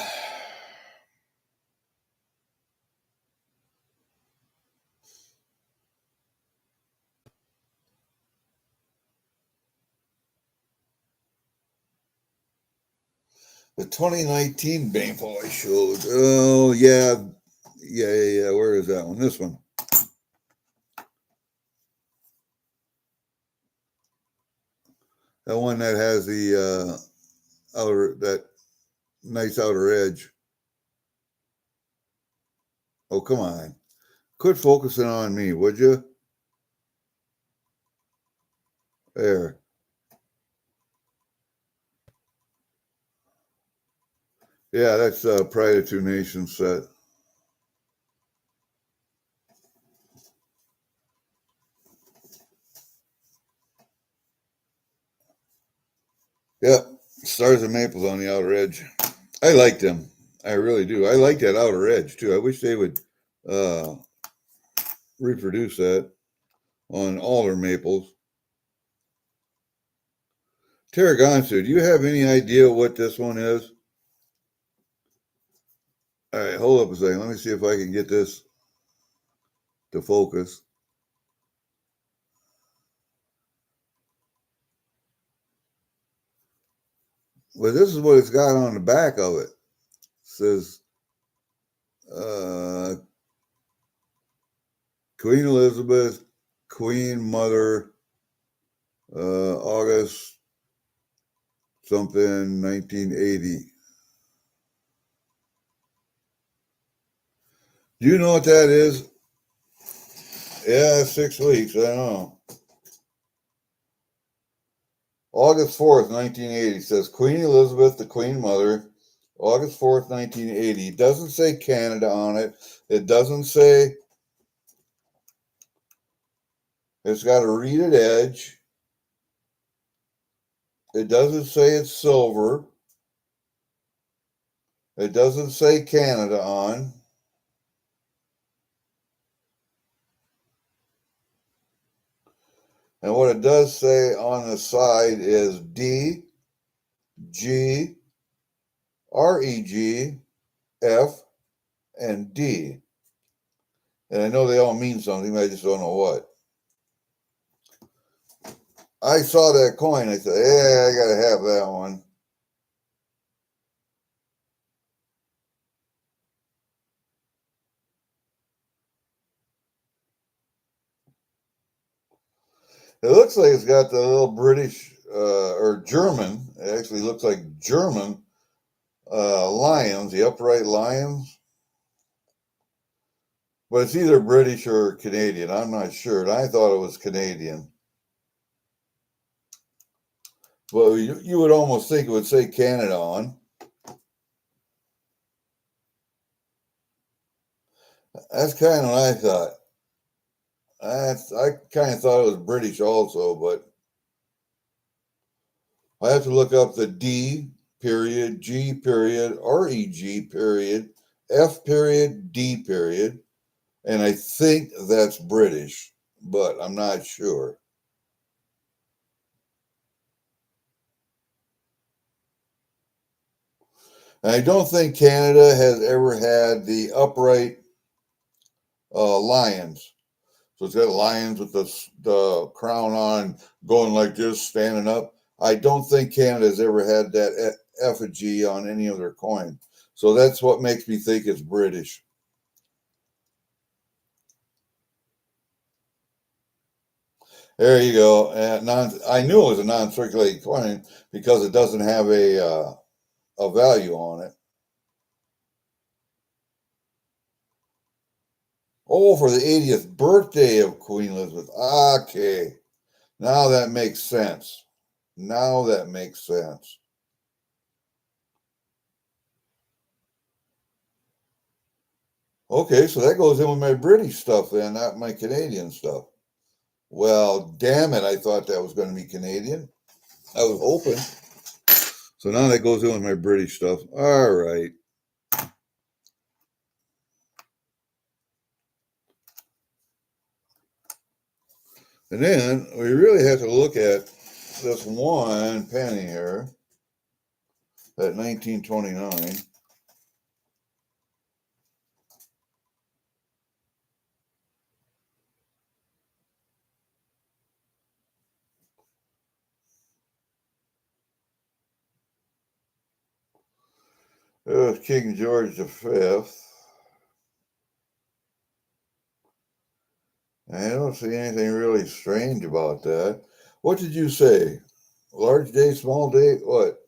The 2019 Baneful I showed. Oh, yeah. Yeah. Where is that one? This one. That one that has the outer, that nice outer edge. Oh, come on. Quit focusing on me, would you? There. Yeah, that's Pride of Two Nations set. Yep. Stars and Maples on the outer edge. I like them. I really do. I like that outer edge too. I wish they would reproduce that on all their maples. Tarragonsu, do you have any idea what this one is? All right, hold up a second. Let me see if I can get this to focus. Well, this is what it's got on the back of it. It says Queen Elizabeth, Queen Mother, August something 1980. Do you know what that is? Yeah, 6 weeks. I know. August 4th, 1980 says Queen Elizabeth, the Queen Mother, August 4th, 1980. It doesn't say Canada on it. It doesn't say, it's got a reeded edge. It doesn't say it's silver. It doesn't say Canada on. And what it does say on the side is D, G, REG, F, and D. And I know they all mean something, I just don't know what. I saw that coin. I said, yeah, I got to have that one. It looks like it's got the little British or German. It actually looks like German lions, the upright lions. But it's either British or Canadian. I'm not sure. And I thought it was Canadian. Well, you would almost think it would say Canada on. That's kind of what I thought. I kind of thought it was British also, but I have to look up the D period, G period, REG period, F period, D period, and I think that's British, but I'm not sure. And I don't think Canada has ever had the upright lions. So it's got lions with the crown on, going like this, standing up. I don't think Canada's ever had that effigy on any of their coin. So that's what makes me think it's British. There you go. I knew it was a non-circulating coin because it doesn't have a value on it. Oh, for the 80th birthday of Queen Elizabeth. Okay. Now that makes sense. Now that makes sense. Okay, so that goes in with my British stuff then, not my Canadian stuff. Well, damn it, I thought that was going to be Canadian. I was hoping. So now that goes in with my British stuff. All right. And then we really have to look at this one penny here, at 1929. It was King George V. I don't see anything really strange about that. What did you say? Large date, small date? What?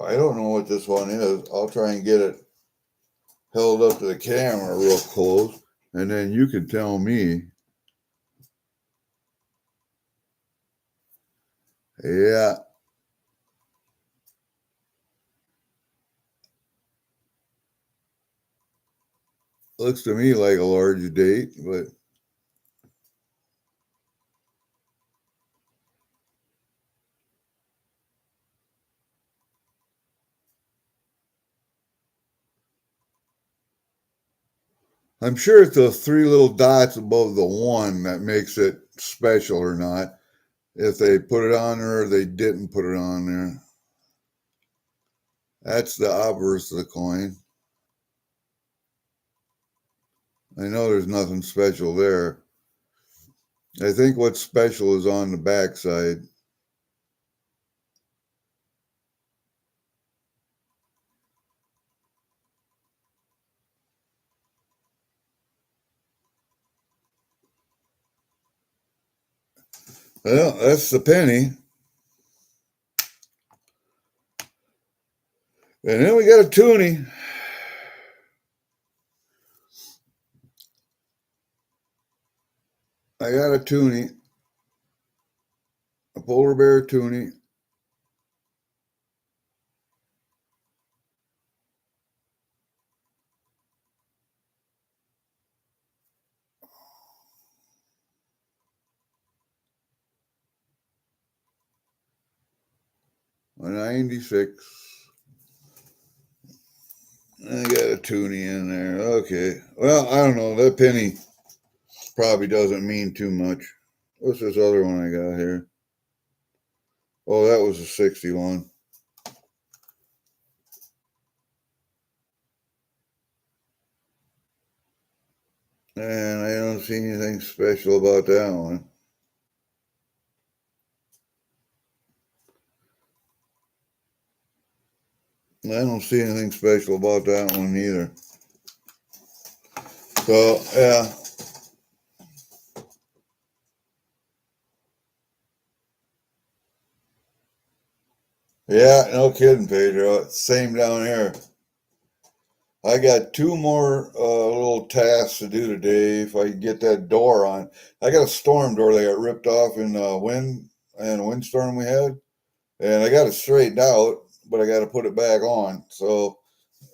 I don't know what this one is. I'll try and get it held up to the camera real close, and then you can tell me. Yeah, looks to me like a large date, but I'm sure it's those three little dots above the one that makes it special or not. If they put it on there or they didn't put it on there. That's the obverse of the coin. I know there's nothing special there. I think what's special is on the backside. Well, that's the penny. And then we got a toonie. I got a toonie, a polar bear toonie. A 96. I got a toonie in there. Okay. Well, I don't know. That penny probably doesn't mean too much. What's this other one I got here? Oh, that was a 61. And I don't see anything special about that one. I don't see anything special about that one either. So, yeah. Yeah, no kidding, Pedro. Same down here. I got two more little tasks to do today. If I can get that door on, I got a storm door that got ripped off in wind and a windstorm we had, and I got it straightened out, but I got to put it back on. So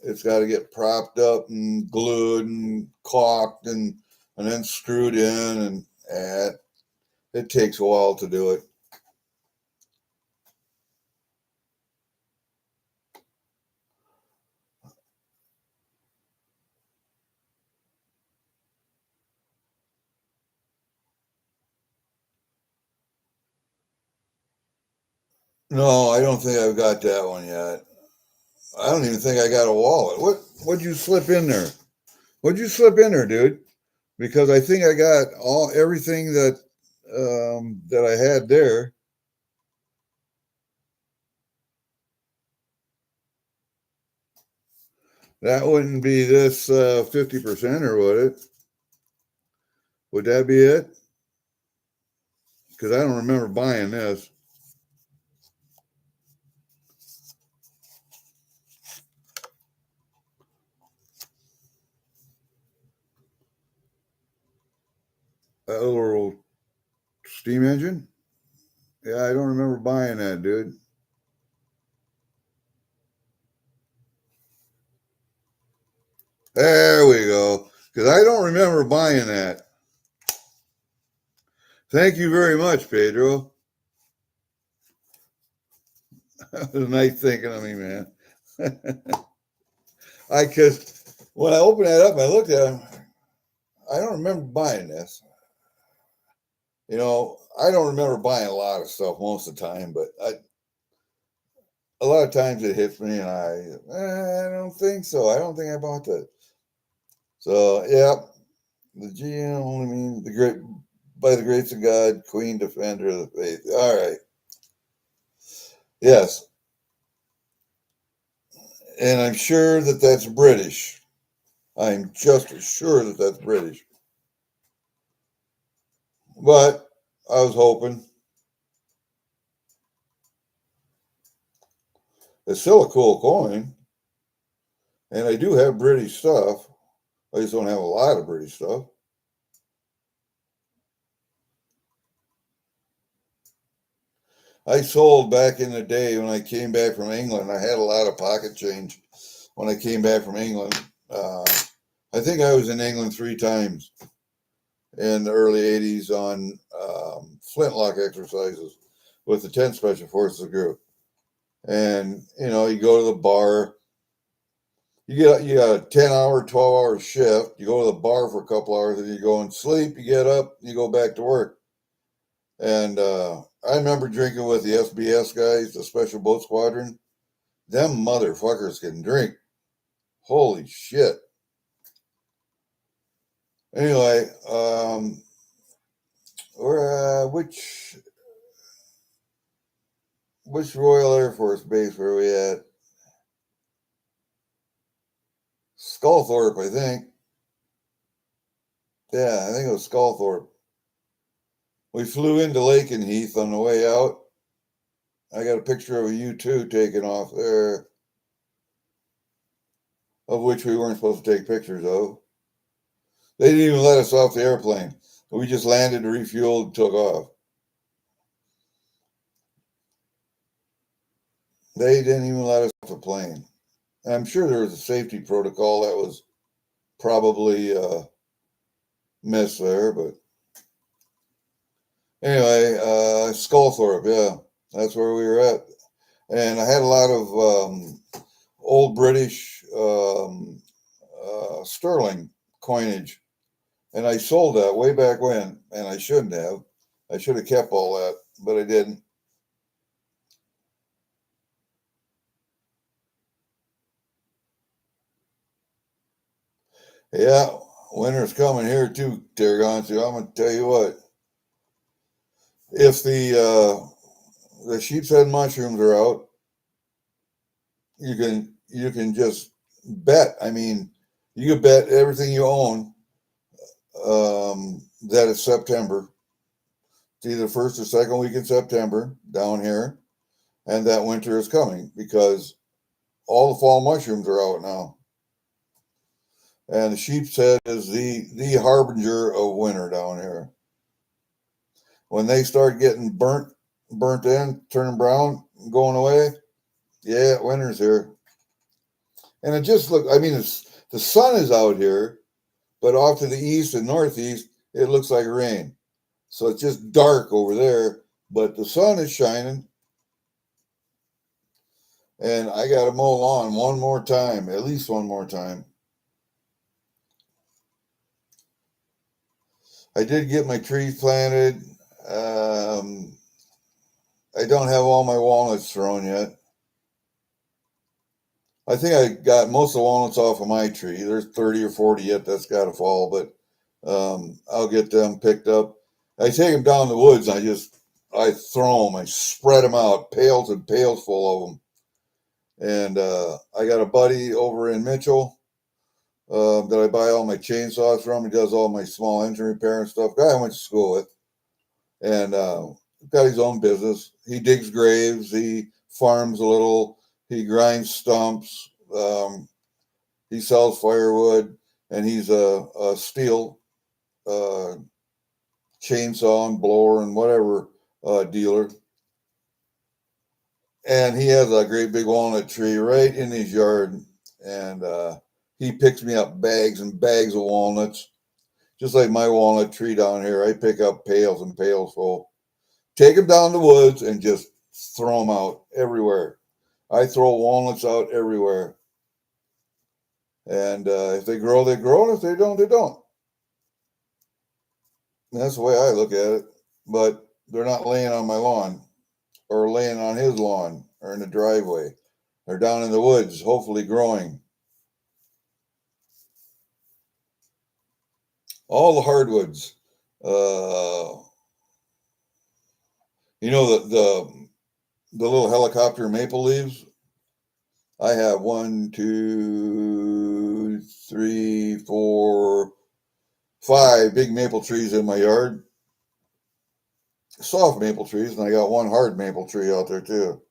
it's got to get propped up and glued and caulked and then screwed in, and it takes a while to do it. No, I don't think I've got that one yet. I don't even think I got a wallet. What'd you slip in there? What'd you slip in there, dude? Because I think I got everything that I had there. That wouldn't be this 50%, or would it? Would that be it? Because I don't remember buying this. That little steam engine. Yeah, I don't remember buying that, dude. There we go. Because I don't remember buying that. Thank you very much, Pedro. That was nice thinking of me, man. Because when I opened that up, I looked at it. I don't remember buying this. I don't remember buying a lot of stuff most of the time, but a lot of times it hits me, and I don't think so. I don't think I bought that. So, yeah, the GM only means by the grace of God, Queen Defender of the Faith. All right. Yes. And I'm sure that that's British. I'm just sure that that's British. But I was hoping. It's still a cool coin. And I do have British stuff. I just don't have a lot of British stuff. I sold back in the day when I came back from England. I had a lot of pocket change when I came back from England. I think I was in England 3 times in the early 80s on flintlock exercises with the 10th Special Forces Group. And, you go to the bar. You got a 10-hour, 12-hour shift. You go to the bar for a couple hours, and you go and sleep. You get up, you go back to work. And I remember drinking with the SBS guys, the Special Boat Squadron. Them motherfuckers can drink. Holy shit. Anyway, which Royal Air Force base were we at? Sculthorpe, I think. Yeah, I think it was Sculthorpe. We flew into Lakenheath on the way out. I got a picture of a U-2 taken off there, of which we weren't supposed to take pictures of. They didn't even let us off the airplane. We just landed, refueled, and took off. They didn't even let us off the plane. And I'm sure there was a safety protocol that was probably missed there, but anyway, Sculthorpe, yeah, that's where we were at. And I had a lot of old British sterling coinage, and I sold that way back when, and I shouldn't have. I should have kept all that, but I didn't. Yeah, winter's coming here too, Tarragon. So I'm gonna tell you what. If the sheep's head mushrooms are out, you can just bet. I mean, you can bet everything you own that it's September. It's either first or second week in September down here, and that winter is coming because all the fall mushrooms are out now. And the sheep's head is the harbinger of winter down here. When they start getting burnt in, turning brown, going away, yeah, winter's here. And it just look. I mean, the sun is out here, but off to the east and northeast, it looks like rain. So it's just dark over there, but the sun is shining. And I got to mow lawn one more time, at least one more time. I did get my trees planted. I don't have all my walnuts thrown yet. I think I got most of the walnuts off of my tree. There's 30 or 40 yet that's got to fall, but I'll get them picked up. I take them down the woods. I throw them. I spread them out, pails and pails full of them. And I got a buddy over in Mitchell that I buy all my chainsaws from. He does all my small engine repair and stuff. Guy I went to school with, and got his own business. He digs graves. He farms a little. He grinds stumps. He sells firewood, and he's a steel chainsaw and blower and whatever dealer. And he has a great big walnut tree right in his yard, and he picks me up bags and bags of walnuts. Just like my walnut tree down here, I pick up pails and pails full. Take them down the woods and just throw them out everywhere. I throw walnuts out everywhere. And if they grow, they grow. And if they don't, they don't. And that's the way I look at it. But they're not laying on my lawn or laying on his lawn or in the driveway. They're down in the woods, hopefully growing. All the hardwoods. You know the little helicopter maple leaves? I have 1, 2, 3, 4, 5 big maple trees in my yard. Soft maple trees, and I got one hard maple tree out there too.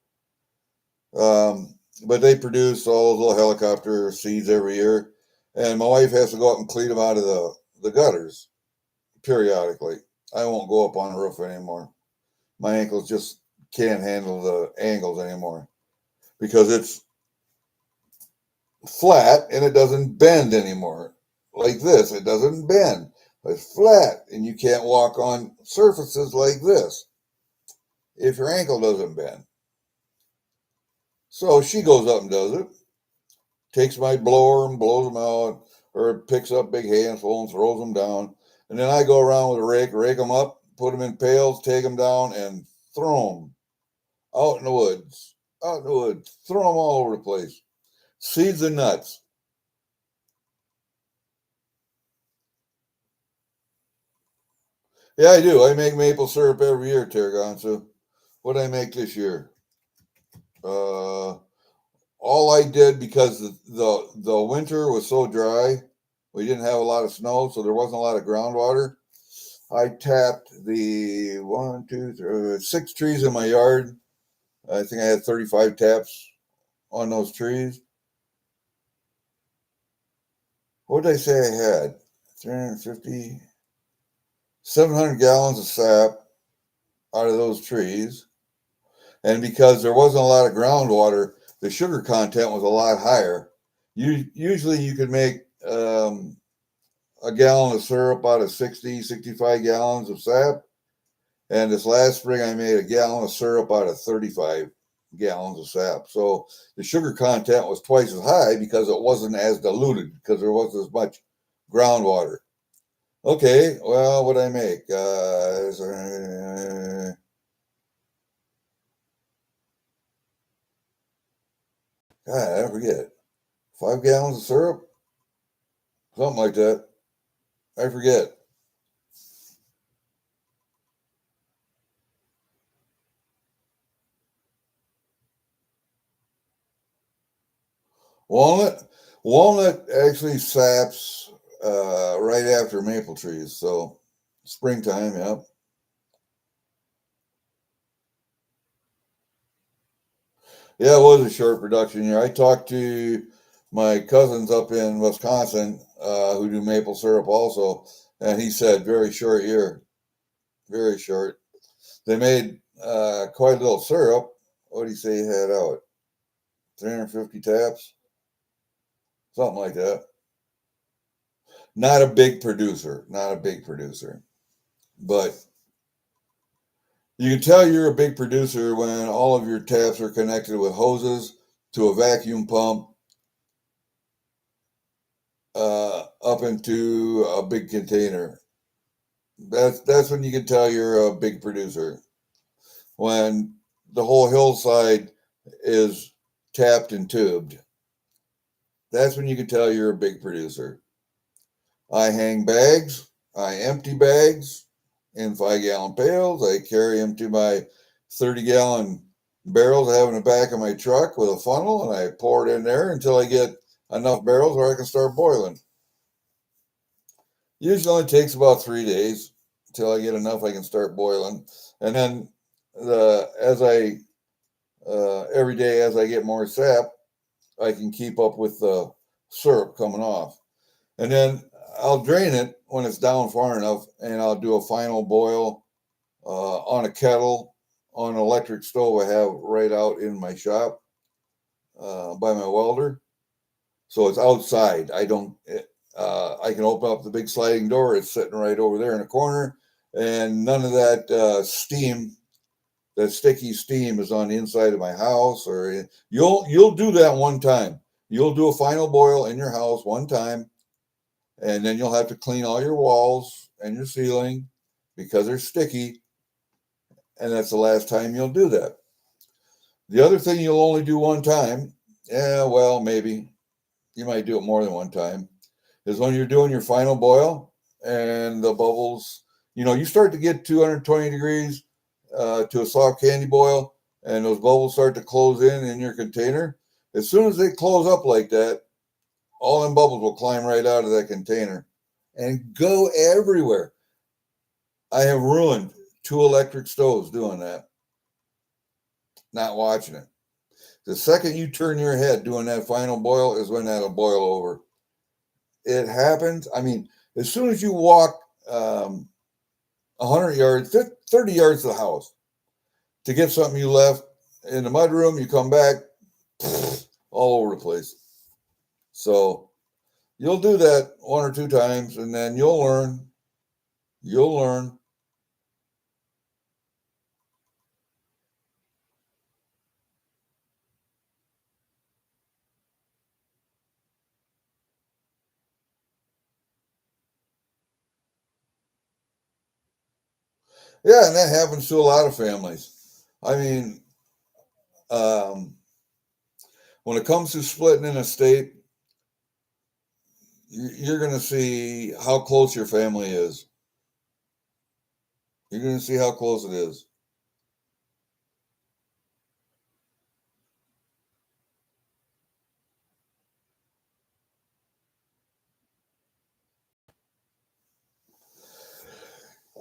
But they produce all those little helicopter seeds every year, and my wife has to go up and clean them out of the gutters periodically. I won't go up on the roof anymore. My ankles just can't handle the angles anymore because it's flat and it doesn't bend anymore. Like this, it doesn't bend. It's flat, and you can't walk on surfaces like this if your ankle doesn't bend. So she goes up and does it, takes my blower and blows them out, or picks up big handfuls and throws them down. And then I go around with a rake them up, put them in pails, take them down, and throw them out in the woods. Out in the woods. Throw them all over the place. Seeds and nuts. Yeah, I do. I make maple syrup every year, Tarragonsa. What did I make this year? All I did, because the winter was so dry, we didn't have a lot of snow, so there wasn't a lot of groundwater. I tapped the 1, 2, 3, 6 trees in my yard. I think I had 35 taps on those trees. What did I say I had? 350, 700 gallons of sap out of those trees. And because there wasn't a lot of groundwater, the sugar content was a lot higher. Usually you could make a gallon of syrup out of 60, 65 gallons of sap. And this last spring, I made a gallon of syrup out of 35 gallons of sap. So the sugar content was twice as high because it wasn't as diluted, because there wasn't as much groundwater. Okay, well, what did I make? God, I forget. 5 gallons of syrup? Something like that. I forget. Walnut actually saps right after maple trees. So springtime, yeah. Yeah, it was a short production year. I talked to my cousins up in Wisconsin who do maple syrup also, and he said very short year, very short. They made quite a little syrup. What do you say he had out? 350 taps, something like that. Not a big producer, not a big producer, but you can tell you're a big producer when all of your taps are connected with hoses to a vacuum pump up into a big container. That's when you can tell you're a big producer. When the whole hillside is tapped and tubed, that's when you can tell you're a big producer. I hang bags, I empty bags in 5-gallon pails. I carry them to my 30-gallon barrels I have in the back of my truck with a funnel, and I pour it in there until I get enough barrels where I can start boiling. Usually only takes about 3 days until I get enough I can start boiling. And then every day as I get more sap, I can keep up with the syrup coming off. And then I'll drain it when it's down far enough, and I'll do a final boil on a kettle on an electric stove I have right out in my shop by my welder. So it's outside. I can open up the big sliding door. It's sitting right over there in a corner, and none of that steam, that sticky steam, is on the inside of my house. Or you'll do that one time. You'll do a final boil in your house one time, and then you'll have to clean all your walls and your ceiling because they're sticky, and that's the last time you'll do that. The other thing you'll only do one time, yeah, well, maybe you might do it more than one time, is when you're doing your final boil and the bubbles, you start to get 220 degrees to a soft candy boil, and those bubbles start to close in your container. As soon as they close up like that, all them bubbles will climb right out of that container and go everywhere. I have ruined 2 electric stoves doing that, not watching it. The second you turn your head doing that final boil is when that'll boil over. It happens. I mean, as soon as you walk 100 yards, 30 yards to the house to get something you left in the mudroom, you come back, all over the place. So you'll do that 1 or 2 times, and then you'll learn. You'll learn. Yeah, and that happens to a lot of families. I mean, um, when it comes to splitting an estate, you're going to see how close your family is. You're going to see how close it is.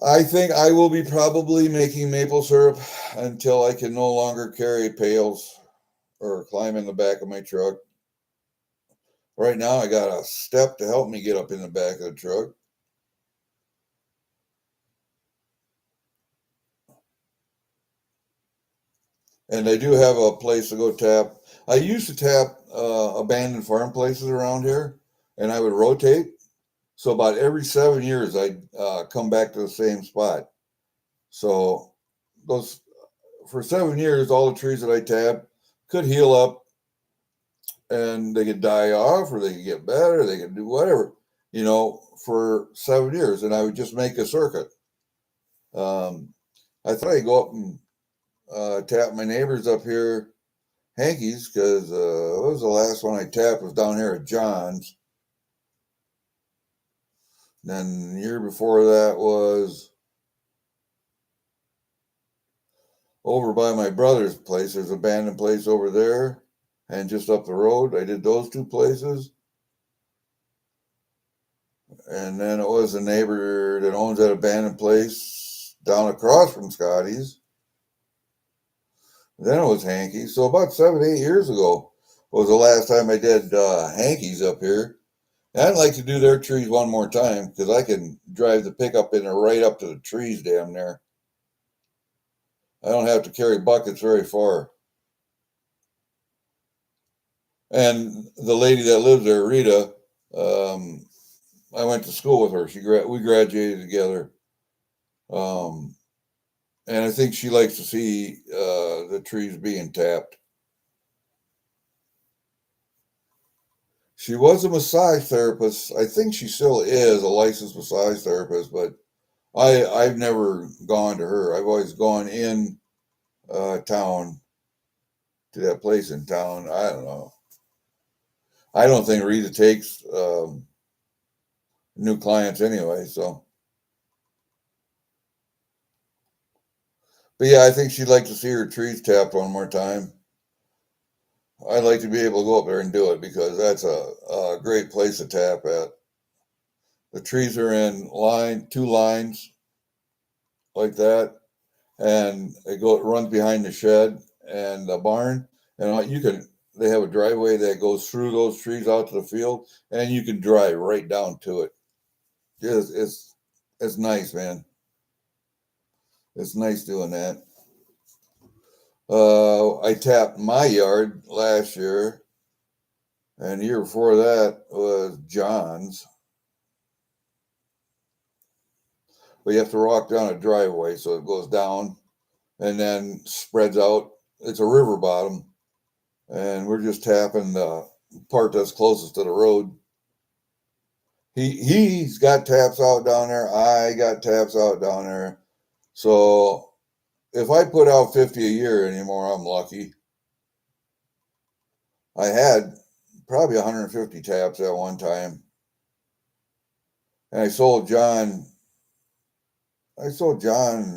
I think I will be probably making maple syrup until I can no longer carry pails or climb in the back of my truck. Right now, I got a step to help me get up in the back of the truck. And I do have a place to go tap. I used to tap abandoned farm places around here, and I would rotate. So about every 7 years, I'd come back to the same spot. So those for 7 years, all the trees that I tapped could heal up, and they could die off, or they could get better, they could do whatever, for 7 years, and I would just make a circuit. I thought I'd go up and tap my neighbors up here, Hankey's, because what was the last one I tapped was down here at John's. Then the year before that was over by my brother's place. There's an abandoned place over there, and just up the road. I did those 2 places. And then it was a neighbor that owns that abandoned place down across from Scotty's. Then it was Hankey's. So about 7, 8 years ago was the last time I did Hankey's up here. And I'd like to do their trees one more time because I can drive the pickup in there right up to the trees down there. I don't have to carry buckets very far. And the lady that lives there, Rita, I went to school with her. We graduated together. And I think she likes to see the trees being tapped. She was a massage therapist. I think she still is a licensed massage therapist, but I've never gone to her. I've always gone in town to that place in town. I don't know. I don't think Rita takes new clients anyway. So, but yeah, I think she'd like to see her trees tapped one more time. I'd like to be able to go up there and do it because that's a great place to tap at. The trees are in 2 lines like that, and it runs behind the shed and the barn, and they have a driveway that goes through those trees out to the field, and you can drive right down to it. It's nice, man. It's nice doing that. I tapped my yard last year, And the year before that was John's. But you have to walk down a driveway, so it goes down and then spreads out. It's a river bottom, and we're just tapping the part that's closest to the road. He's got taps out down there. I got taps out down there. So if I put out 50 a year anymore, I'm lucky. I had probably 150 taps at one time. And I sold John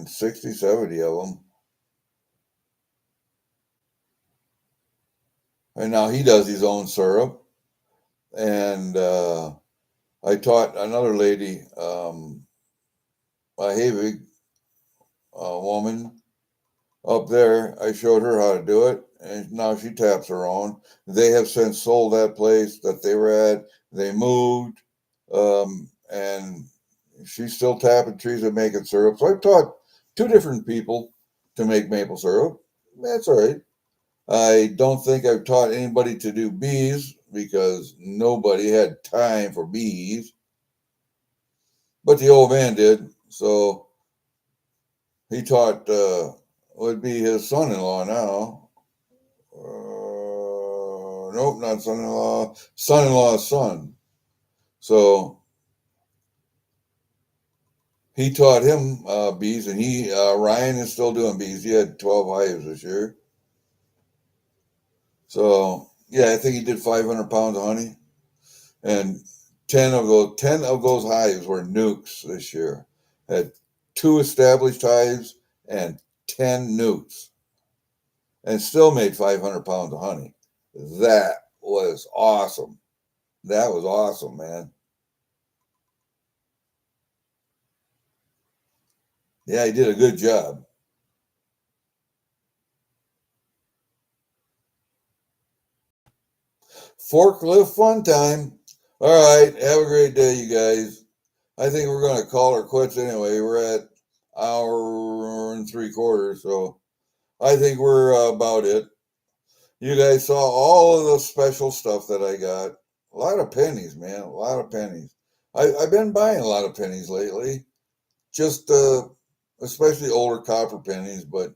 60, 70 of them. And now he does his own syrup. And I taught another lady, a Havig woman up there. I showed her how to do it, and now she taps her own. They have since sold that place that they were at. They moved, and she's still tapping trees and making syrup. So I've taught two different people to make maple syrup. That's all right. I don't think I've taught anybody to do bees because nobody had time for bees. But the old man did. So he taught, would be his son-in-law now. Nope, not son-in-law. Son-in-law's son. So he taught him bees, and Ryan is still doing bees. He had 12 hives this year. So yeah, I think he did 500 pounds of honey, and 10 of those hives were nukes this year. Had 2 established hives and 10 nukes, and still made 500 pounds of honey. That was awesome. That was awesome, man. Yeah, he did a good job. Forklift fun time. All right, have a great day, you guys. I think we're going to call her quits anyway. We're at hour and 3/4, so I think we're about it. You guys saw all of the special stuff that I got. A lot of pennies, man. A lot of pennies. I've been buying a lot of pennies lately. Just especially older copper pennies, but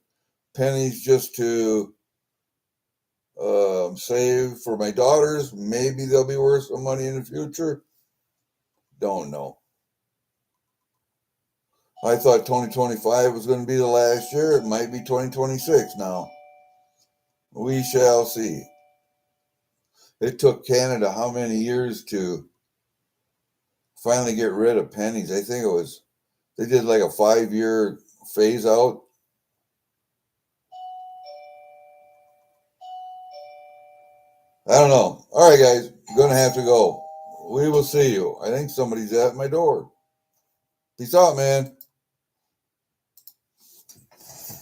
pennies just to save for my daughters. Maybe they'll be worth some money in the future. Don't know. I thought 2025 was going to be the last year. It might be 2026 now. We shall see. It took Canada how many years to finally get rid of pennies? I think they did like a 5-year phase out. I don't know. All right, guys, gonna have to go. We will see you. I think somebody's at my door. Peace out, man.